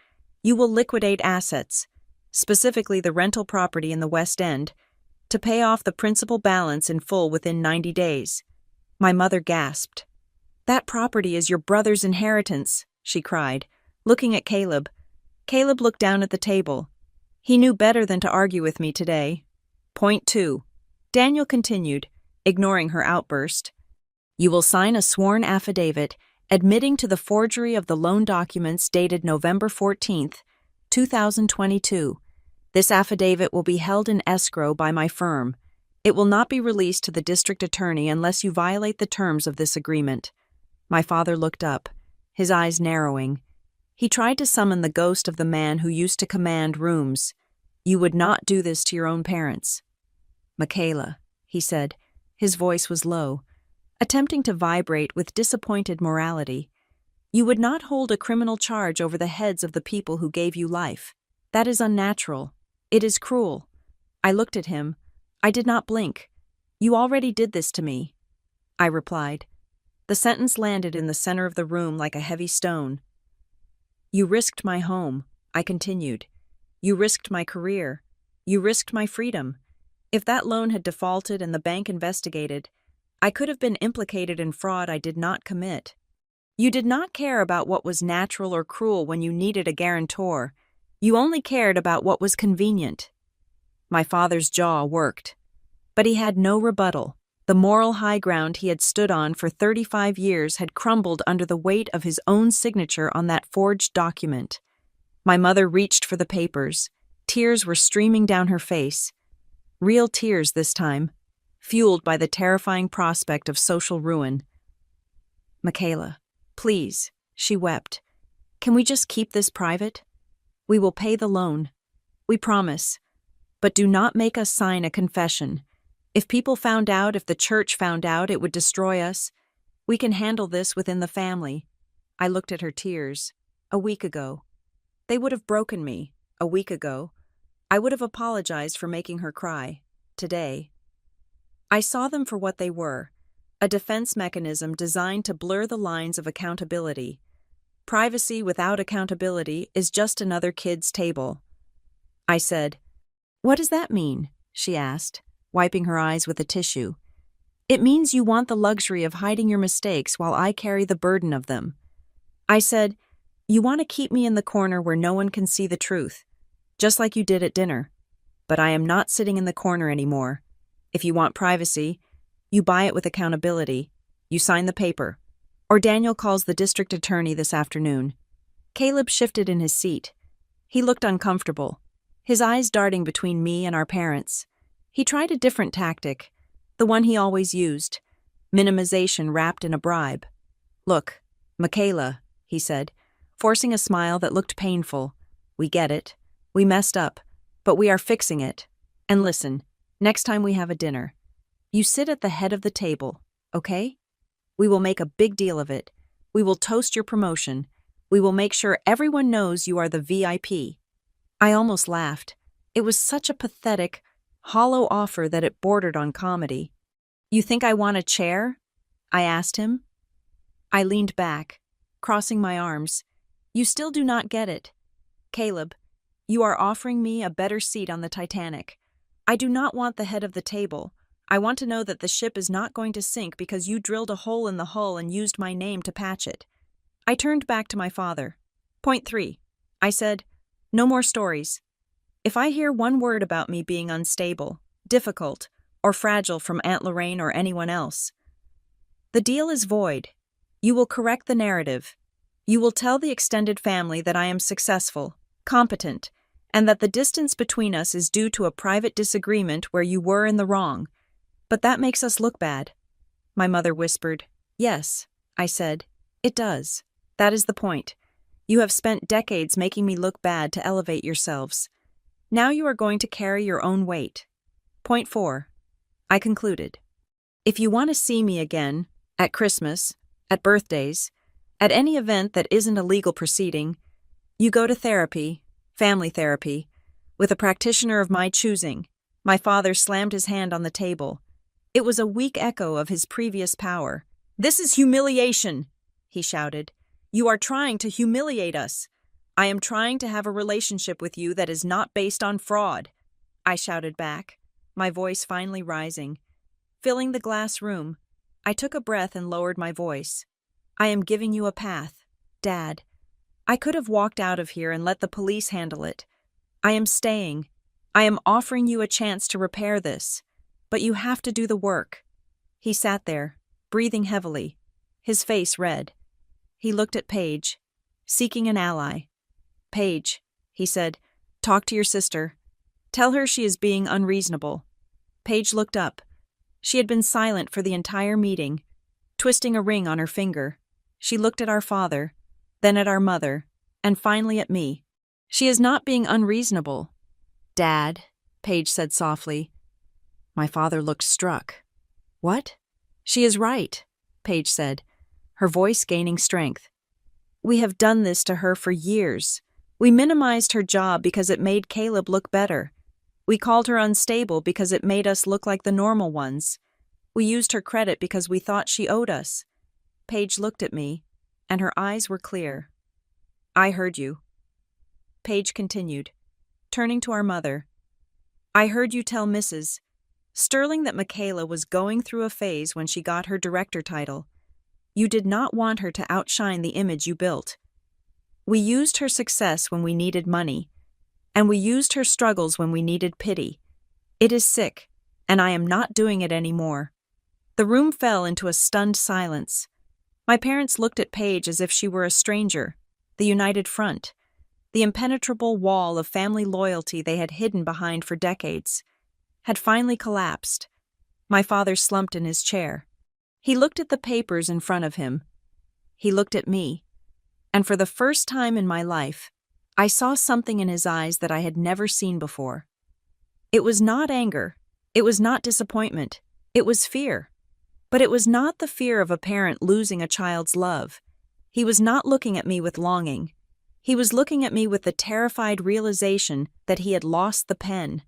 Speaker 1: you will liquidate assets, specifically the rental property in the West End, to pay off the principal balance in full within 90 days. My mother gasped. That property is your brother's inheritance, she cried, looking at Caleb. Caleb looked down at the table. He knew better than to argue with me today. Point 2. Daniel continued, ignoring her outburst. You will sign a sworn affidavit admitting to the forgery of the loan documents dated November 14th, 2022. This affidavit will be held in escrow by my firm. It will not be released to the district attorney unless you violate the terms of this agreement." My father looked up, his eyes narrowing. He tried to summon the ghost of the man who used to command rooms. "You would not do this to your own parents." "Michaela," he said. His voice was low, attempting to vibrate with disappointed morality. "You would not hold a criminal charge over the heads of the people who gave you life. That is unnatural. It is cruel." I looked at him. I did not blink. "You already did this to me," I replied. The sentence landed in the center of the room like a heavy stone. "You risked my home," I continued. "You risked my career. You risked my freedom. If that loan had defaulted and the bank investigated, I could have been implicated in fraud I did not commit. You did not care about what was natural or cruel when you needed a guarantor. You only cared about what was convenient." My father's jaw worked, but he had no rebuttal. The moral high ground he had stood on for 35 years had crumbled under the weight of his own signature on that forged document. My mother reached for the papers. Tears were streaming down her face. Real tears this time, fueled by the terrifying prospect of social ruin. "Michaela, please," she wept. "Can we just keep this private? We will pay the loan. We promise. But do not make us sign a confession. If people found out, if the church found out, it would destroy us. We can handle this within the family." I looked at her tears. A week ago. They would have broken me. A week ago. I would have apologized for making her cry. Today. I saw them for what they were. A defense mechanism designed to blur the lines of accountability. Privacy without accountability is just another kid's table. I said, "What does that mean?" she asked, wiping her eyes with a tissue. "It means you want the luxury of hiding your mistakes while I carry the burden of them." I said, "You want to keep me in the corner where no one can see the truth, just like you did at dinner. But I am not sitting in the corner anymore. If you want privacy, you buy it with accountability. You sign the paper. Or Daniel calls the district attorney this afternoon." Caleb shifted in his seat. He looked uncomfortable, his eyes darting between me and our parents. He tried a different tactic, the one he always used, minimization wrapped in a bribe. "Look, Michaela," he said, forcing a smile that looked painful. "We get it. We messed up, but we are fixing it. And listen, next time we have a dinner, you sit at the head of the table, okay? We will make a big deal of it. We will toast your promotion. We will make sure everyone knows you are the VIP." I almost laughed. It was such a pathetic, hollow offer that it bordered on comedy. "You think I want a chair?" I asked him. I leaned back, crossing my arms. "You still do not get it. Caleb, you are offering me a better seat on the Titanic. I do not want the head of the table. I want to know that the ship is not going to sink because you drilled a hole in the hull and used my name to patch it." I turned back to my father. "Point 3. I said, no more stories. If I hear one word about me being unstable, difficult, or fragile from Aunt Lorraine or anyone else, the deal is void. You will correct the narrative. You will tell the extended family that I am successful, competent, and that the distance between us is due to a private disagreement where you were in the wrong. But that makes us look bad." My mother whispered. "Yes," I said, "it does. That is the point. You have spent decades making me look bad to elevate yourselves. Now you are going to carry your own weight. Point 4. I concluded. If you want to see me again, at Christmas, at birthdays, at any event that isn't a legal proceeding, you go to therapy, family therapy, with a practitioner of my choosing." My father slammed his hand on the table. It was a weak echo of his previous power. "This is humiliation," he shouted. "You are trying to humiliate us. I am trying to have a relationship with you that is not based on fraud," I shouted back, my voice finally rising. Filling the glass room, I took a breath and lowered my voice. "I am giving you a path, Dad. I could have walked out of here and let the police handle it. I am staying. I am offering you a chance to repair this. But you have to do the work." He sat there, breathing heavily, his face red. He looked at Paige, seeking an ally. "Paige," he said, "talk to your sister. Tell her she is being unreasonable. Paige looked up. She had been silent for the entire meeting, twisting a ring on her finger. She looked at our father, then at our mother, and finally at me. She is not being unreasonable. Dad, Paige said softly. My father looked struck. What? She is right, Paige said, her voice gaining strength. We have done this to her for years. We minimized her job because it made Caleb look better. We called her unstable because it made us look like the normal ones. We used her credit because we thought she owed us. Paige looked at me, and her eyes were clear. I heard you. Paige continued, turning to our mother. I heard you tell Mrs. Sterling that Michaela was going through a phase when she got her director title. You did not want her to outshine the image you built. We used her success when we needed money, and we used her struggles when we needed pity. It is sick, and I am not doing it anymore. The room fell into a stunned silence. My parents looked at Paige as if she were a stranger, the united front, the impenetrable wall of family loyalty they had hidden behind for decades, had finally collapsed. My father slumped in his chair. He looked at the papers in front of him. He looked at me. And for the first time in my life, I saw something in his eyes that I had never seen before. It was not anger. It was not disappointment. It was fear. But it was not the fear of a parent losing a child's love. He was not looking at me with longing. He was looking at me with the terrified realization that he had lost the pen.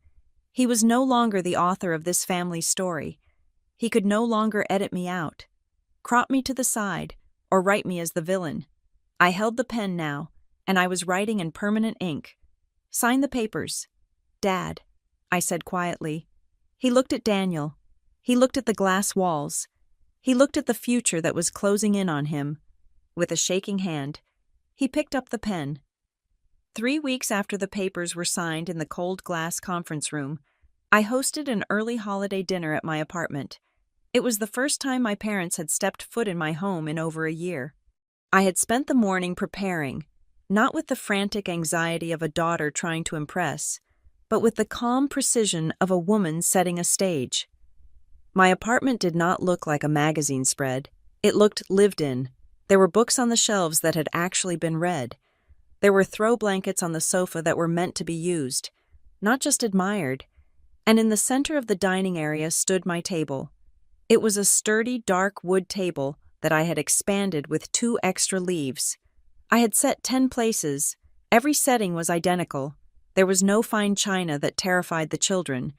Speaker 1: He was no longer the author of this family's story. He could no longer edit me out, crop me to the side, or write me as the villain. I held the pen now, and I was writing in permanent ink. Sign the papers. Dad, I said quietly. He looked at Daniel. He looked at the glass walls. He looked at the future that was closing in on him. With a shaking hand, he picked up the pen. 3 weeks after the papers were signed in the cold glass conference room, I hosted an early holiday dinner at my apartment. It was the first time my parents had stepped foot in my home in over a year. I had spent the morning preparing, not with the frantic anxiety of a daughter trying to impress, but with the calm precision of a woman setting a stage. My apartment did not look like a magazine spread. It looked lived in. There were books on the shelves that had actually been read. There were throw blankets on the sofa that were meant to be used, not just admired. And in the center of the dining area stood my table. It was a sturdy, dark wood table that I had expanded with 2 extra leaves. I had set 10 places. Every setting was identical. There was no fine china that terrified the children.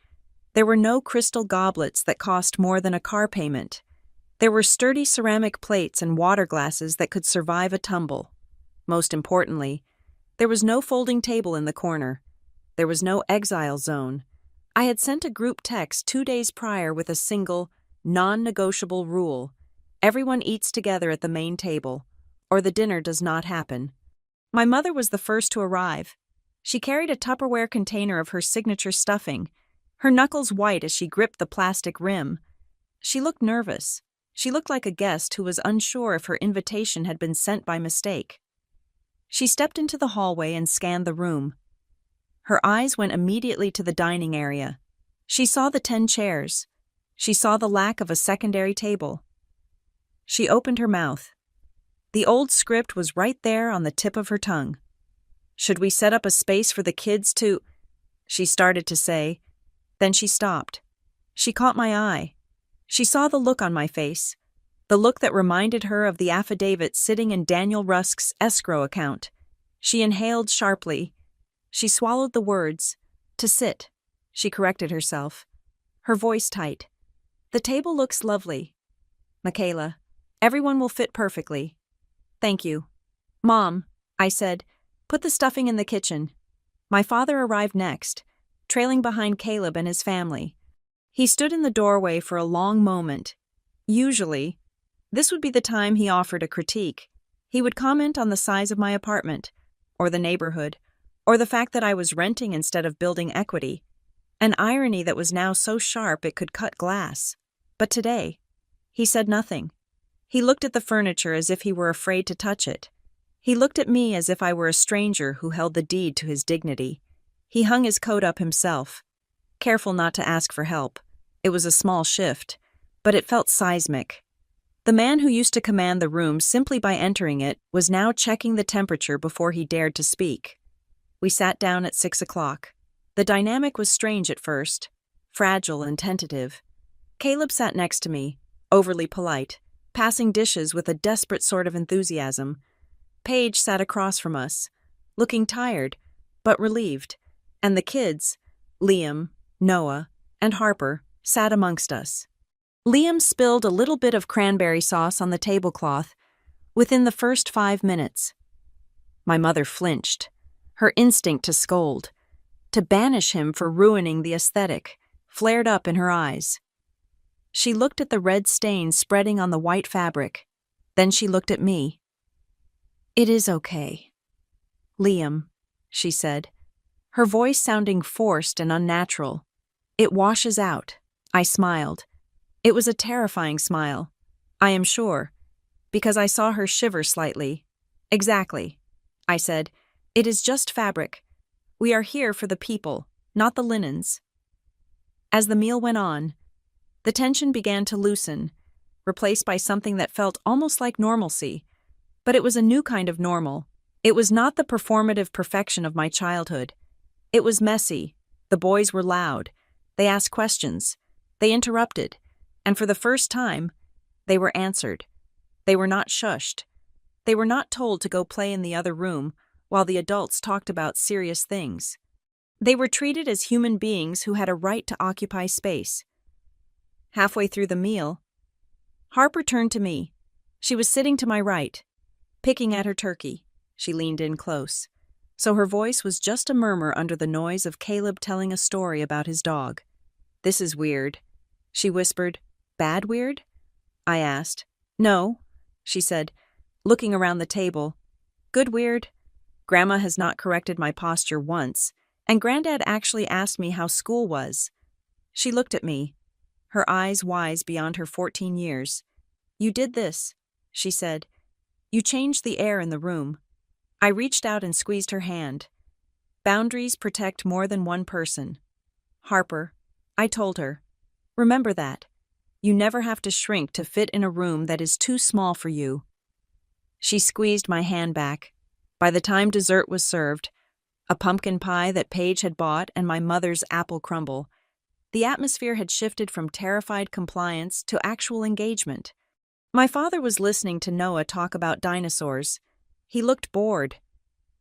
Speaker 1: There were no crystal goblets that cost more than a car payment. There were sturdy ceramic plates and water glasses that could survive a tumble. Most importantly, there was no folding table in the corner. There was no exile zone. I had sent a group text 2 days prior with a single, non-negotiable rule. Everyone eats together at the main table, or the dinner does not happen. My mother was the first to arrive. She carried a Tupperware container of her signature stuffing, her knuckles white as she gripped the plastic rim. She looked nervous. She looked like a guest who was unsure if her invitation had been sent by mistake. She stepped into the hallway and scanned the room. Her eyes went immediately to the dining area. She saw the 10 chairs. She saw the lack of a secondary table. She opened her mouth. The old script was right there on the tip of her tongue. Should we set up a space for the kids to... She started to say. Then she stopped. She caught my eye. She saw the look on my face, the look that reminded her of the affidavit sitting in Daniel Rusk's escrow account. She inhaled sharply. She swallowed the words. To sit. She corrected herself, her voice tight. The table looks lovely. Michaela, everyone will fit perfectly. Thank you. Mom, I said, put the stuffing in the kitchen. My father arrived next, trailing behind Caleb and his family. He stood in the doorway for a long moment. Usually, this would be the time he offered a critique. He would comment on the size of my apartment, or the neighborhood, or the fact that I was renting instead of building equity, an irony that was now so sharp it could cut glass. But today, he said nothing. He looked at the furniture as if he were afraid to touch it. He looked at me as if I were a stranger who held the deed to his dignity. He hung his coat up himself, careful not to ask for help. It was a small shift, but it felt seismic. The man who used to command the room simply by entering it was now checking the temperature before he dared to speak. We sat down at 6 o'clock. The dynamic was strange at first, fragile and tentative. Caleb sat next to me, overly polite, passing dishes with a desperate sort of enthusiasm. Paige sat across from us, looking tired, but relieved, and the kids, Liam, Noah, and Harper, sat amongst us. Liam spilled a little bit of cranberry sauce on the tablecloth within the first 5 minutes. My mother flinched, her instinct to scold, to banish him for ruining the aesthetic, flared up in her eyes. She looked at the red stain spreading on the white fabric. Then she looked at me. "It is okay. Liam," she said, her voice sounding forced and unnatural. "It washes out." I smiled. It was a terrifying smile, I am sure, because I saw her shiver slightly. "Exactly," I said. "It is just fabric. We are here for the people, not the linens." As the meal went on, the tension began to loosen, replaced by something that felt almost like normalcy. But it was a new kind of normal. It was not the performative perfection of my childhood. It was messy. The boys were loud. They asked questions. They interrupted. And for the first time, they were answered. They were not shushed. They were not told to go play in the other room while the adults talked about serious things. They were treated as human beings who had a right to occupy space. Halfway through the meal, Harper turned to me. She was sitting to my right, picking at her turkey. She leaned in close, so her voice was just a murmur under the noise of Caleb telling a story about his dog. "This is weird," she whispered. "Bad weird?" I asked. "No," she said, looking around the table. "Good weird. Grandma has not corrected my posture once, and Granddad actually asked me how school was." She looked at me, her eyes wise beyond her 14 years. "You did this," she said. "You changed the air in the room." I reached out and squeezed her hand. "Boundaries protect more than one person. Harper," I told her, "remember that. You never have to shrink to fit in a room that is too small for you." She squeezed my hand back. By the time dessert was served, a pumpkin pie that Paige had bought and my mother's apple crumble, the atmosphere had shifted from terrified compliance to actual engagement. My father was listening to Noah talk about dinosaurs. He looked bored.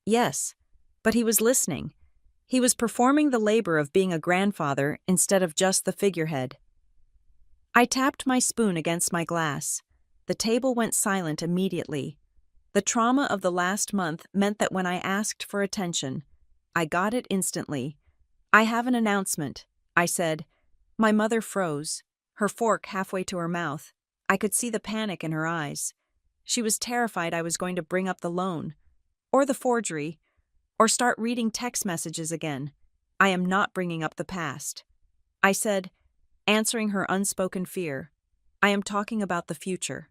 Speaker 1: Yes, but he was listening. He was performing the labor of being a grandfather instead of just the figurehead. I tapped my spoon against my glass. The table went silent immediately. The trauma of the last month meant that when I asked for attention, I got it instantly. "I have an announcement," I said. My mother froze, her fork halfway to her mouth. I could see the panic in her eyes. She was terrified I was going to bring up the loan, or the forgery, or start reading text messages again. "I am not bringing up the past," I said, answering her unspoken fear. "I am talking about the future."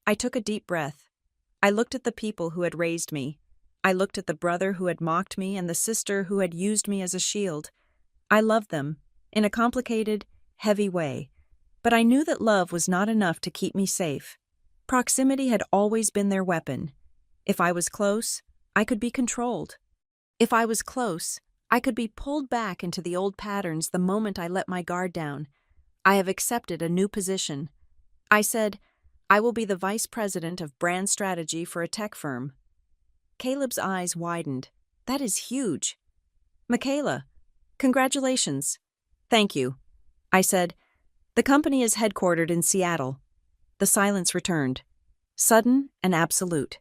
Speaker 1: I took a deep breath. I looked at the people who had raised me. I looked at the brother who had mocked me and the sister who had used me as a shield. I loved them, in a complicated, heavy way, but I knew that love was not enough to keep me safe. Proximity had always been their weapon. If I was close, I could be controlled. If I was close, I could be pulled back into the old patterns the moment I let my guard down. I have accepted a new position. I said, "I will be the vice president of brand strategy for a tech firm." Caleb's eyes widened. "That is huge." "Michaela, congratulations." "Thank you," I said. "The company is headquartered in Seattle." The silence returned, sudden and absolute.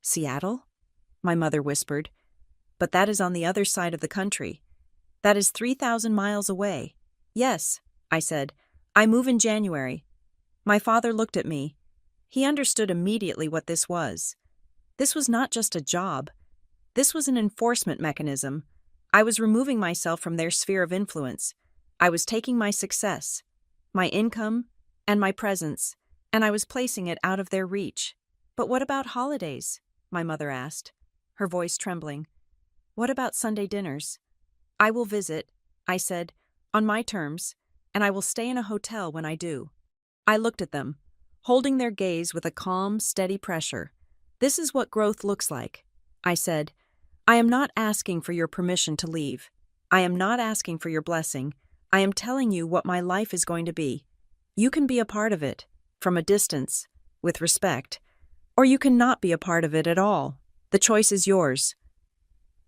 Speaker 1: "Seattle?" my mother whispered. "But that is on the other side of the country. That is 3,000 miles away." "Yes," I said. "I move in January." My father looked at me. He understood immediately what this was. This was not just a job. This was an enforcement mechanism. I was removing myself from their sphere of influence. I was taking my success, my income, and my presence, and I was placing it out of their reach. "But what about holidays?" my mother asked, her voice trembling. "What about Sunday dinners?" "I will visit," I said, "on my terms, and I will stay in a hotel when I do. I looked at them, holding their gaze with a calm, steady pressure. This is what growth looks like. I said, I am not asking for your permission to leave. I am not asking for your blessing. I am telling you what my life is going to be. You can be a part of it, from a distance, with respect, or you can not be a part of it at all. The choice is yours.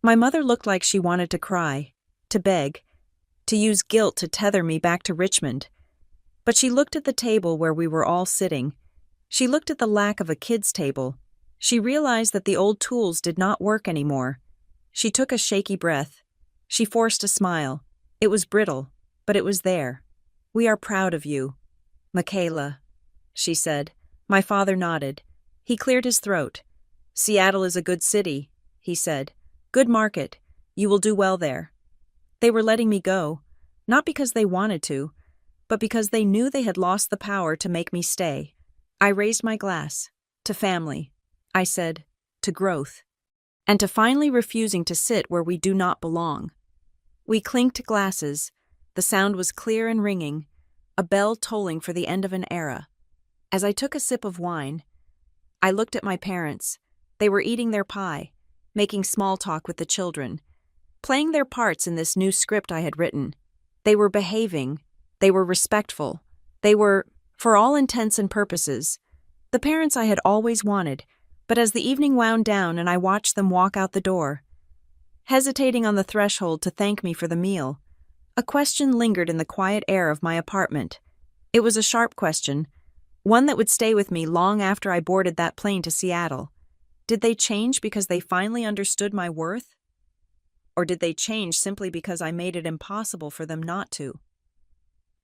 Speaker 1: My mother looked like she wanted to cry, to beg, to use guilt to tether me back to Richmond. But she looked at the table where we were all sitting. She looked at the lack of a kid's table. She realized that the old tools did not work anymore. She took a shaky breath. She forced a smile. It was brittle, but it was there. We are proud of you, Michaela, she said. My father nodded. He cleared his throat. Seattle is a good city, he said. Good market. You will do well there. They were letting me go, not because they wanted to, but because they knew they had lost the power to make me stay. I raised my glass. To family. I said, to growth. And to finally refusing to sit where we do not belong. We clinked glasses. The sound was clear and ringing, a bell tolling for the end of an era. As I took a sip of wine, I looked at my parents. They were eating their pie, making small talk with the children, playing their parts in this new script I had written. They were behaving. They were respectful. They were, for all intents and purposes, the parents I had always wanted. But as the evening wound down and I watched them walk out the door, hesitating on the threshold to thank me for the meal, a question lingered in the quiet air of my apartment. It was a sharp question, one that would stay with me long after I boarded that plane to Seattle. Did they change because they finally understood my worth? Or did they change simply because I made it impossible for them not to?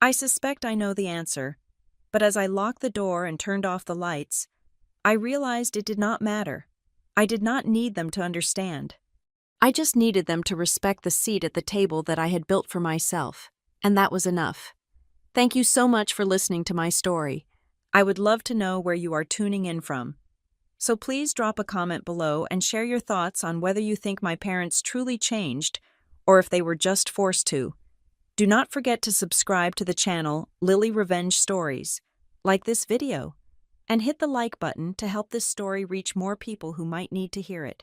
Speaker 1: I suspect I know the answer, but as I locked the door and turned off the lights, I realized it did not matter. I did not need them to understand. I just needed them to respect the seat at the table that I had built for myself, and that was enough. Thank you so much for listening to my story. I would love to know where you are tuning in from. So please drop a comment below and share your thoughts on whether you think my parents truly changed or if they were just forced to. Do not forget to subscribe to the channel Lily Revenge Stories, like this video, and hit the like button to help this story reach more people who might need to hear it.